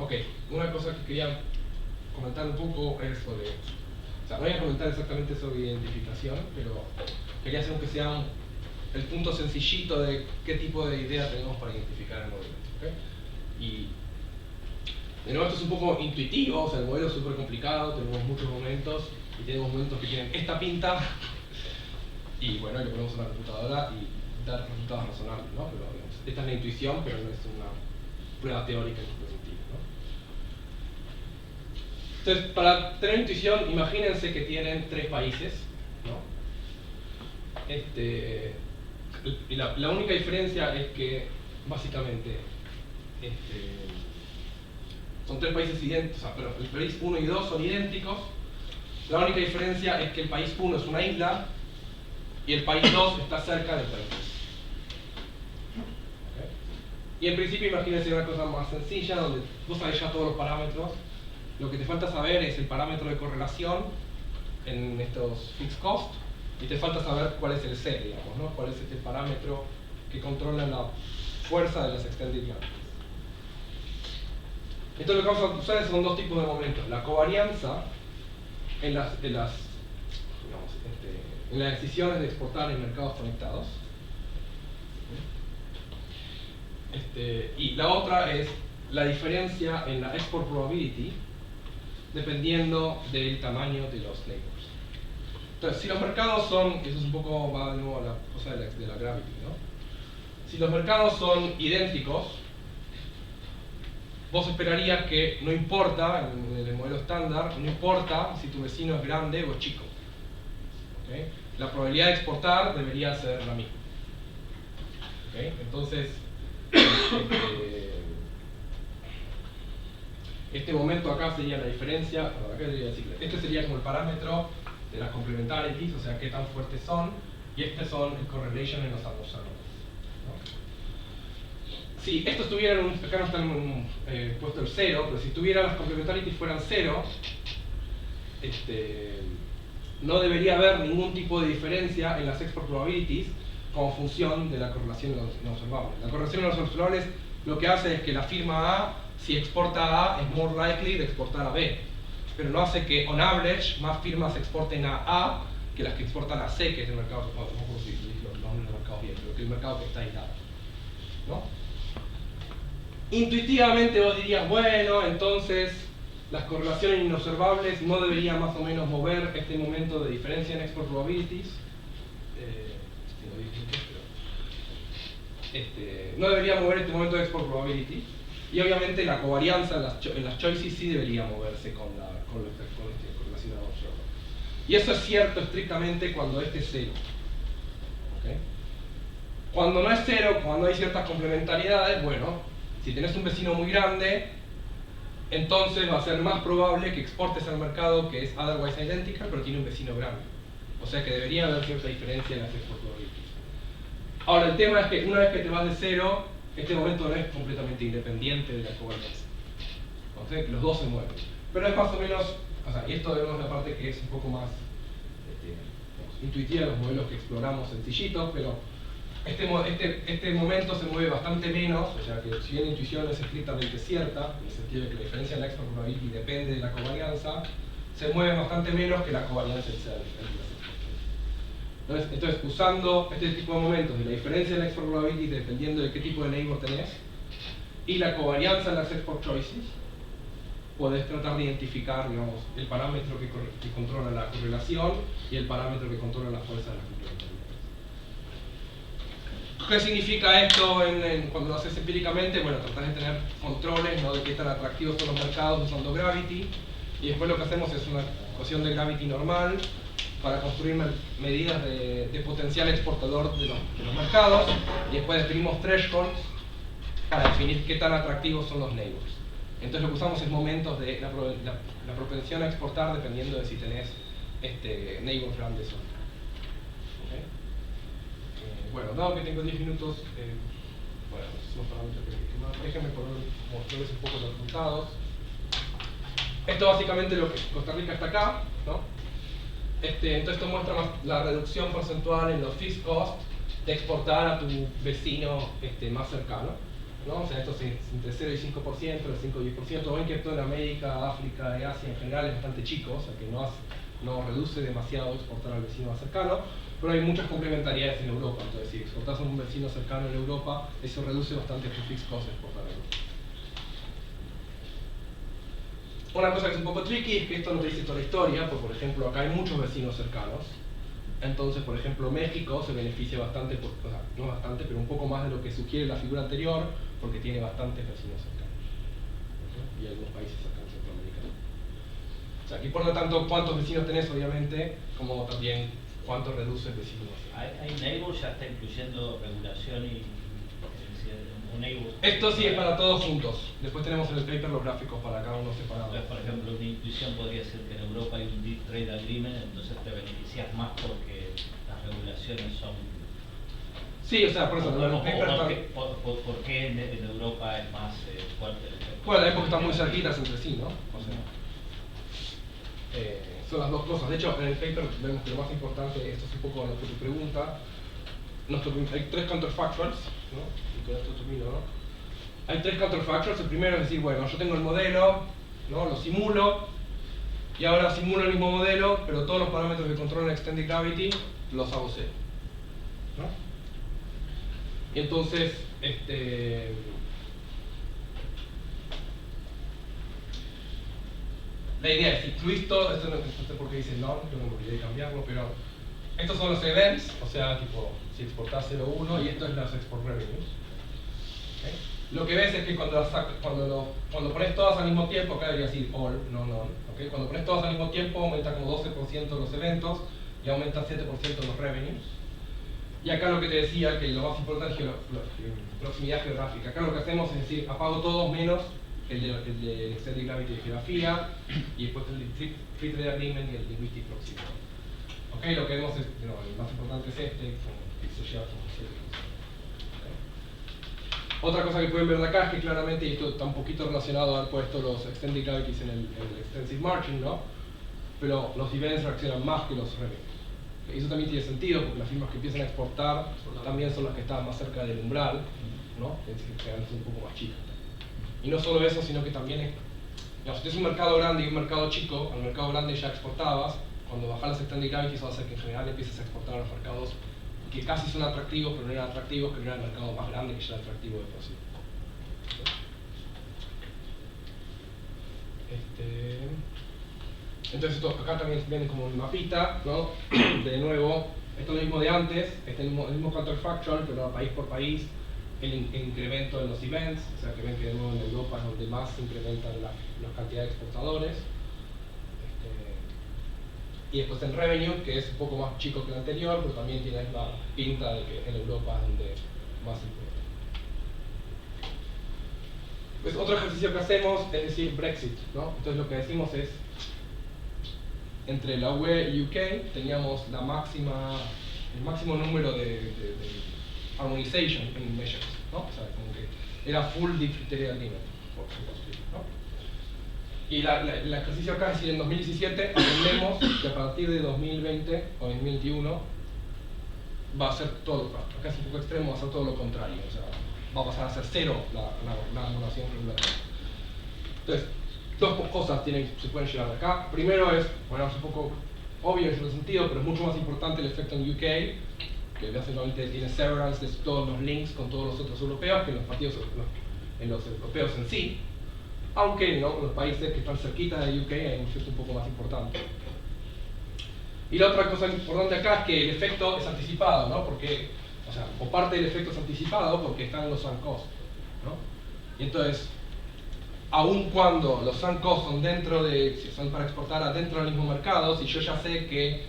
ok, una cosa que quería comentar un poco es sobre... O sea, no voy a comentar exactamente sobre identificación, pero quería hacer aunque sea el punto sencillito de qué tipo de idea tenemos para identificar el modelo. ¿Okay? Y de nuevo, esto es un poco intuitivo, o sea, el modelo es súper complicado, tenemos muchos momentos y tenemos momentos que tienen esta pinta y bueno, le ponemos a la computadora y dar resultados razonables, ¿no? Pero digamos, esta es la intuición, pero no es una prueba teórica en este sentido, ¿no? Entonces, para tener intuición, imagínense que tienen 3 países, ¿no? Y la única diferencia es que, básicamente, son 3 países idénticos, o sea, pero el país 1 y 2 son idénticos. La única diferencia es que el país 1 es una isla y el país 2 está cerca del país 3. ¿Okay? Y en principio imagínense una cosa más sencilla, donde vos sabés ya todos los parámetros. Lo que te falta saber es el parámetro de correlación en estos fixed cost, y te falta saber cuál es el C, digamos, ¿no? Cuál es este parámetro que controla la fuerza de las extended gravities. Entonces lo que vamos a usar son 2 tipos de momentos. La covarianza en las decisiones de exportar en mercados conectados. Y la otra es la diferencia en la export probability dependiendo del tamaño de los neighbors. Entonces, si los mercados son, eso es un poco, va de nuevo a la cosa de la gravity, ¿no? Si los mercados son idénticos, vos esperarías que no importa, en el modelo estándar, no importa si tu vecino es grande o es chico. ¿Okay? La probabilidad de exportar debería ser la misma. ¿Okay? Entonces, este momento acá sería la diferencia, perdón, acá debería decir, este sería como el parámetro de las complementarities, o sea, qué tan fuertes son, y este son el correlation en los adversarios. Si esto estuviera en un, acá no está puesto el 0, pero si tuviera las complementarities fueran 0, no debería haber ningún tipo de diferencia en las export probabilities como función de la correlación no observable. La correlación no observable lo que hace es que la firma A, si exporta A, es more likely de exportar a B. Pero no hace que, on average, más firmas exporten a A que las que exportan a C, que es el mercado, no puedo decir los nombres del mercado bien, pero que es el mercado que está aislado. ¿No? Intuitivamente vos dirías, bueno, entonces las correlaciones inobservables no deberían más o menos mover este momento de diferencia en export probabilities. No debería mover este momento de export probability. Y obviamente la covarianza en las choices sí debería moverse con la correlación inobservable. Y eso es cierto estrictamente cuando este es 0. ¿Okay? Cuando no es 0, cuando hay ciertas complementariedades, bueno, si tenés un vecino muy grande, entonces va a ser más probable que exportes al mercado que es otherwise identical, pero tiene un vecino grande. O sea que debería haber cierta diferencia en las export probabilities. Ahora, el tema es que una vez que te vas de 0, este momento no es completamente independiente de la covarianza. Entonces, los dos se mueven. Pero es más o menos, o sea, y esto vemos la parte que es un poco más intuitiva de los modelos que exploramos sencillitos, pero este momento se mueve bastante menos, o sea que si bien la intuición es estrictamente cierta, en el sentido de que la diferencia en la export probability depende de la covarianza, se mueve bastante menos que la covarianza en sí. Entonces, usando este tipo de momentos de la diferencia en la export probability dependiendo de qué tipo de neighbor tenés y la covarianza en las export choices, podés tratar de identificar, digamos, el parámetro que controla la correlación y el parámetro que controla la fuerza de la complementariedad. ¿Qué significa esto cuando lo haces empíricamente? Bueno, tratás de tener controles, ¿no?, de qué tan atractivos son los mercados usando gravity, y después lo que hacemos es una ecuación de gravity normal para construir medidas de potencial exportador de los mercados, y después definimos thresholds para definir qué tan atractivos son los neighbors. Entonces lo que usamos es momentos de la propensión a exportar dependiendo de si tenés neighbors grandes o no. ¿Okay? Bueno, dado que tengo 10 minutos, bueno, son parámetros que déjenme mostrarles un poco los resultados. Esto básicamente lo que Costa Rica está acá, ¿no? Entonces esto muestra la reducción porcentual en los fixed costs de exportar a tu vecino más cercano, ¿no? O sea, esto es entre 0 y 5%, el 5 y 10%. Ven que esto en América, África y Asia en general es bastante chico, o sea que no reduce demasiado exportar al vecino más cercano, pero hay muchas complementariedades en Europa. Entonces, si exportas a un vecino cercano en Europa, eso reduce bastante tu fixed cost de exportar a Europa. Una cosa que es un poco tricky es que esto no te dice toda la historia, porque por ejemplo acá hay muchos vecinos cercanos. Entonces, por ejemplo, México se beneficia bastante, o sea, no bastante, pero un poco más de lo que sugiere la figura anterior, porque tiene bastantes vecinos cercanos. ¿Okay? Y algunos países cercanos centroamericanos. O sea, que importa tanto cuántos vecinos tenés, obviamente, como también cuánto reduce el vecino. ¿Hay neighbor ya está incluyendo regulación y un neighbor? Esto sí es para todos juntos. Después tenemos en el paper los gráficos para cada uno separado. Entonces, por ejemplo, una intuición podría ser que en Europa hay un deep trade agreement, entonces te beneficias más porque las regulaciones son... Sí, o sea, por eso en el paper están... ¿Por qué en Europa es más fuerte? Bueno, la época están muy cerquitas entre sí, ¿no? O sea, son las dos cosas. De hecho, en el paper vemos que lo más importante, esto es un poco lo que tu pregunta, hay 3 counterfactuals, ¿no? Y con esto termino, ¿no? Hay 3 counterfactuals. El primero es decir, bueno, yo tengo el modelo, ¿no? Lo simulo, y ahora simulo el mismo modelo, pero todos los parámetros que controlan extended gravity los hago cero, ¿no? Y entonces, la idea es, si incluís todo, esto no sé por qué dice no, yo no me olvidé de cambiarlo, pero estos son los events, o sea, tipo, si exportás 0,1 y esto es los export revenues. ¿Okay? lo que ves es que cuando pones todas al mismo tiempo, acá debería decir all, no none, ¿okay? Cuando pones todas al mismo tiempo aumenta como 12% los eventos y aumenta 7% los revenues. Y acá lo que te decía, que lo más importante es proximidad geográfica. Acá lo que hacemos es decir, apago todos menos el de Extended Gravity de geografía y después el Free Trade Agreement y el Linguistic Proximity. ¿Okay? Lo que vemos es, no, el más importante es este, que se lleva como 7%. Otra cosa que pueden ver de acá es que claramente, y esto está un poquito relacionado a haber puesto los Extended Gravities en el Extensive Margin, ¿no? Pero los events reaccionan más que los revenues. Y eso también tiene sentido porque las firmas que empiezan a exportar también son las que están más cerca del umbral, ¿no? Es decir, que son un poco más chicas. Y no solo eso, sino que también es, digamos, si tienes un mercado grande y un mercado chico, al mercado grande ya exportabas, cuando bajas las Extended Gravities va a hacer que en general empieces a exportar a los mercados que casi son atractivos, pero no eran atractivos, que no era el mercado más grande que ya era atractivo de por sí. Entonces esto, acá también viene como un mapita, ¿no? De nuevo, esto es lo mismo de antes, este es el mismo counterfactual, pero país por país, el incremento en los events, o sea que ven que de nuevo en Europa es donde más se incrementan las cantidades de exportadores. Y después en revenue, que es un poco más chico que el anterior, pero también tiene la pinta de que en Europa es donde más importa. Pues otro ejercicio que hacemos es decir Brexit, ¿no? Entonces lo que decimos es, entre la UE y UK teníamos el máximo número de harmonization in measures, ¿no? O sea, como que era full Free Trade Agreement, por supuesto, ¿no? Y el ejercicio acá es decir, en 2017 aprendemos que a partir de 2020 o 2021 va a ser todo, acá es un poco extremo, va a ser todo lo contrario, o sea, va a pasar a ser cero la harmonización regulatoria. Entonces, dos cosas se pueden llevar de acá. Primero es, bueno, es un poco obvio en ese sentido, pero es mucho más importante el efecto en UK, que básicamente tiene severance de todos los links con todos los otros europeos que en los europeos en sí. Aunque ¿no? los países que están cerquita de UK hay un efecto un poco más importante. Y la otra cosa importante acá es que el efecto es anticipado, ¿no? Porque, o sea, o parte del efecto es anticipado porque están los sunk costs, ¿no? Y entonces, aun cuando los sunk costs son para exportar adentro del mismo mercado, si yo ya sé que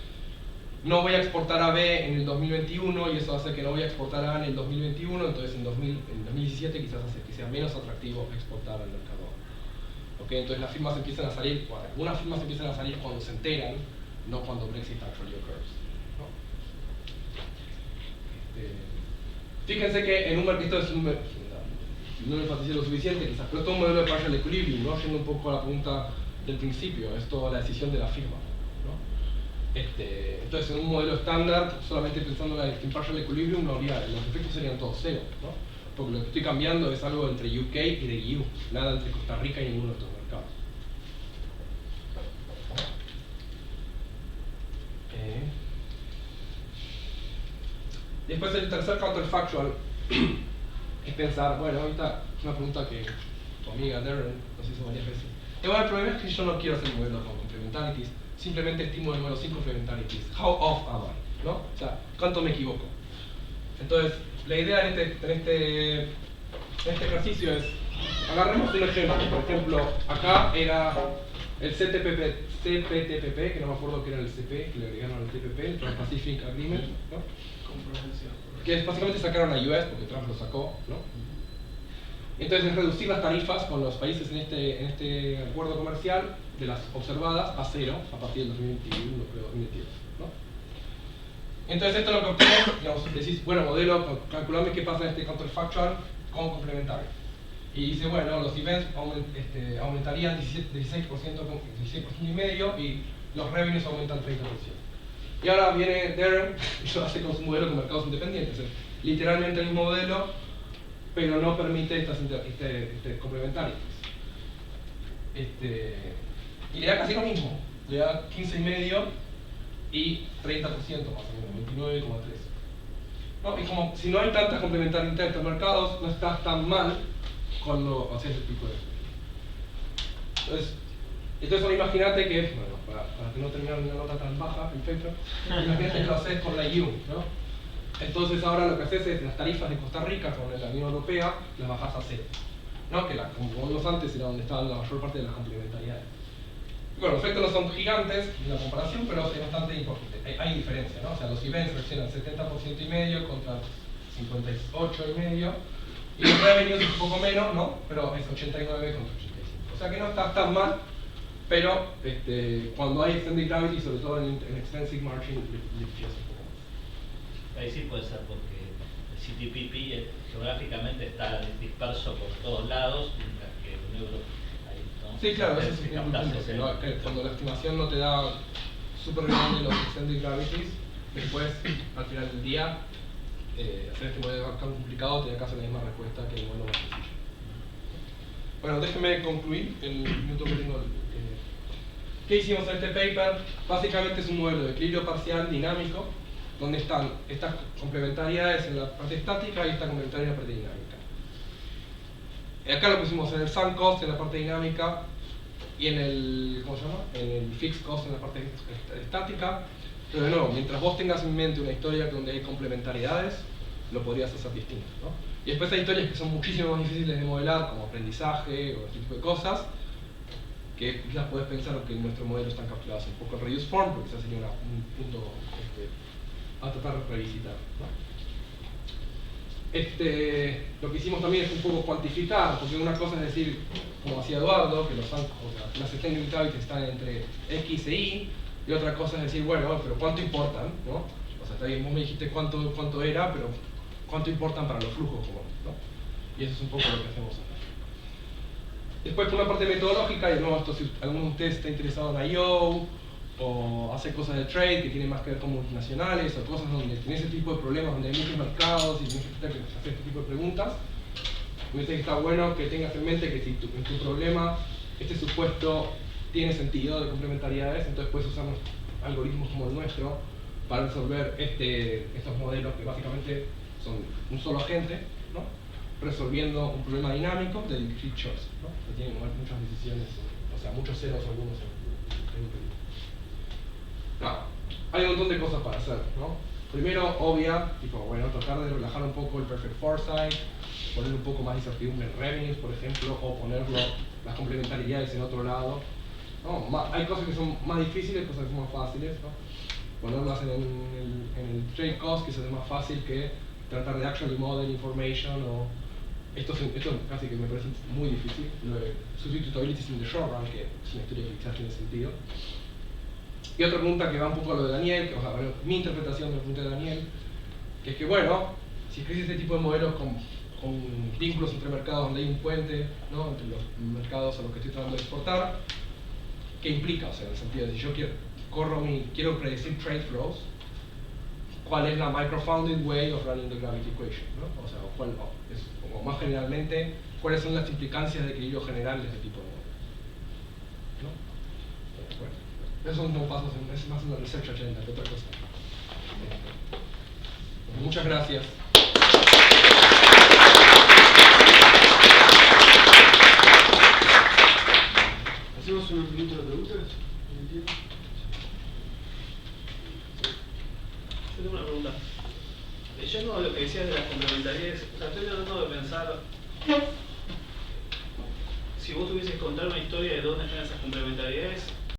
no voy a exportar a B en el 2021 y eso hace que no voy a exportar a A en el 2021, entonces en 2017 quizás hace que sea menos atractivo exportar al mercado. Okay, entonces las firmas empiezan a salir, bueno, algunas firmas empiezan a salir cuando se enteran, no cuando Brexit actually occurs, ¿no? Fíjense que en un mercado no lo enfaticé lo suficiente quizás, pero esto es un modelo de partial equilibrium, ¿no? Yendo un poco a la pregunta del principio, es toda la decisión de la firma, ¿no? Entonces en un modelo estándar, solamente pensando en partial equilibrium, no habría, los efectos serían todos cero, ¿no? Porque lo que estoy cambiando es algo entre UK y de EU, nada entre Costa Rica y ninguno de estos mercados. Después el tercer counterfactual es pensar, bueno, ahorita es una pregunta que tu amiga Darren nos hizo varias veces. Bueno, el problema es que yo no quiero hacer modelos con complementarities, simplemente estimo el número 5 complementarities. How off am I? ¿No? O sea, ¿cuánto me equivoco? Entonces, la idea en este ejercicio es, agarremos un ejemplo, por ejemplo, acá era el CPTPP, que no me acuerdo que era el CP, que le agregaron al TPP, el Trans-Pacific Agreement, ¿no? Que es básicamente sacaron a US porque Trump lo sacó, ¿no? Entonces es reducir las tarifas con los países en este acuerdo comercial de las observadas a cero a partir del 2021, creo, 2022, ¿no? Entonces esto es lo que obtenemos, digamos, decís, bueno, modelo, calculame qué pasa en este counterfactual con complementario. Y dice, bueno, los events aumentarían 16% y medio y los revenues aumentan 30%. Y ahora viene Darren y lo hace con su modelo con mercados independientes. Es literalmente el mismo modelo, pero no permite estas complementarias. Y le da casi lo mismo, le da 15,5 y 30% más o menos, 29,3. ¿No? Y como si no hay tantas complementariedades entre los mercados, no estás tan mal cuando haces ese tipo de cosas. Entonces solo imagínate que, bueno, para que no termine una nota tan baja, el paper, imagínate que lo haces con la EU, ¿no? Entonces ahora lo que haces es las tarifas de Costa Rica con la Unión Europea las bajas a cero, ¿no? Que como vimos antes era donde estaban la mayor parte de las complementariedades. Y bueno, los efectos no son gigantes en la comparación, pero es bastante importante. Hay diferencia, ¿no? O sea, los events reaccionan 70% contra 58,5%, y los revenues es un poco menos, ¿no? Pero es 89 contra 85. O sea que no está tan mal, pero cuando hay extended gravity, sobre todo en extensive margin, le empieza un poco más. Ahí sí puede ser porque el CTPP geográficamente está disperso por todos lados, mientras que un euro ahí, ¿no? Sí, claro, ese es un punto, que cuando la estimación no te da súper grande los extended gravities, después, al final del día, hacer este modelo tan complicado tiene que hacer la misma respuesta que el modelo más sencillo. Bueno, déjenme concluir el minuto que tengo. ¿Qué hicimos en este paper? Básicamente es un modelo de equilibrio parcial dinámico, donde están estas complementariedades en la parte estática y esta complementaria en la parte dinámica. Acá lo pusimos en el sunk cost en la parte dinámica y en el, ¿cómo se llama? En el fixed cost en la parte estática. Pero de nuevo, mientras vos tengas en mente una historia donde hay complementariedades, lo podrías hacer distinto, ¿no? Y después hay historias que son muchísimo más difíciles de modelar, como aprendizaje o este tipo de cosas, que quizás podés pensar que en nuestro modelo están capturadas un poco en reduced form, porque quizás sería un punto a tratar de revisitar, ¿no? Lo que hicimos también es un poco cuantificar, porque una cosa es decir, como hacía Eduardo, que las extended gravities están entre X e Y, y otra cosa es decir, bueno, pero ¿cuánto importan? ¿No? O sea, está bien, vos me dijiste cuánto era, pero ¿cuánto importan para los flujos comunes? ¿No? Y eso es un poco lo que hacemos acá. Después, por una parte metodológica, y de nuevo, si alguno de ustedes está interesado en I.O. o hace cosas de trade que tienen más que ver con multinacionales o cosas donde tienen ese tipo de problemas, donde hay muchos mercados y necesitas hacer este tipo de preguntas, me parece que está bueno que tengas en mente que si en tu problema este supuesto tiene sentido de complementariedades, entonces puedes usar algoritmos como el nuestro para resolver estos modelos que básicamente son un solo agente, ¿no? Resolviendo un problema dinámico de discrete choice, ¿no? Que tienen muchas decisiones, o sea, muchos ceros o algunos en un periodo. No, hay un montón de cosas para hacer, ¿no? Primero, obvia, tipo, bueno, tratar de relajar un poco el perfect foresight, poner un poco más de incertidumbre en revenues, por ejemplo, o ponerlo las complementariedades en otro lado. No, hay cosas que son más difíciles, cosas que son más fáciles, ¿no? Ponerlas en el trade cost, que es más fácil que tratar de actually model information, o esto casi que me parece muy difícil, lo de substitutabilities in the short run, que es una historia que quizás tiene sentido. Y otra pregunta que va un poco a lo de Daniel, que o sea, mi interpretación de la pregunta de Daniel, que es que bueno, si existe este tipo de modelos con vínculos entre mercados donde hay un puente, ¿no? Entre los mercados a los que estoy tratando de exportar, ¿qué implica? O sea, en el sentido de si yo quiero predecir trade flows, ¿cuál es la microfounded way of running the gravity equation? ¿No? O sea, o más generalmente, ¿cuáles son las implicancias de equilibrio general de este tipo de modelos? ¿No? Bueno, esos son como pasos, es más una research agenda que otra cosa. Muchas gracias. ¿Hacemos unos minutos de preguntas? Yo tengo una pregunta. Leyendo lo que decías de las complementariedades, o sea, estoy tratando de pensar si vos tuvieses que contar una historia de dónde están esas complementariedades,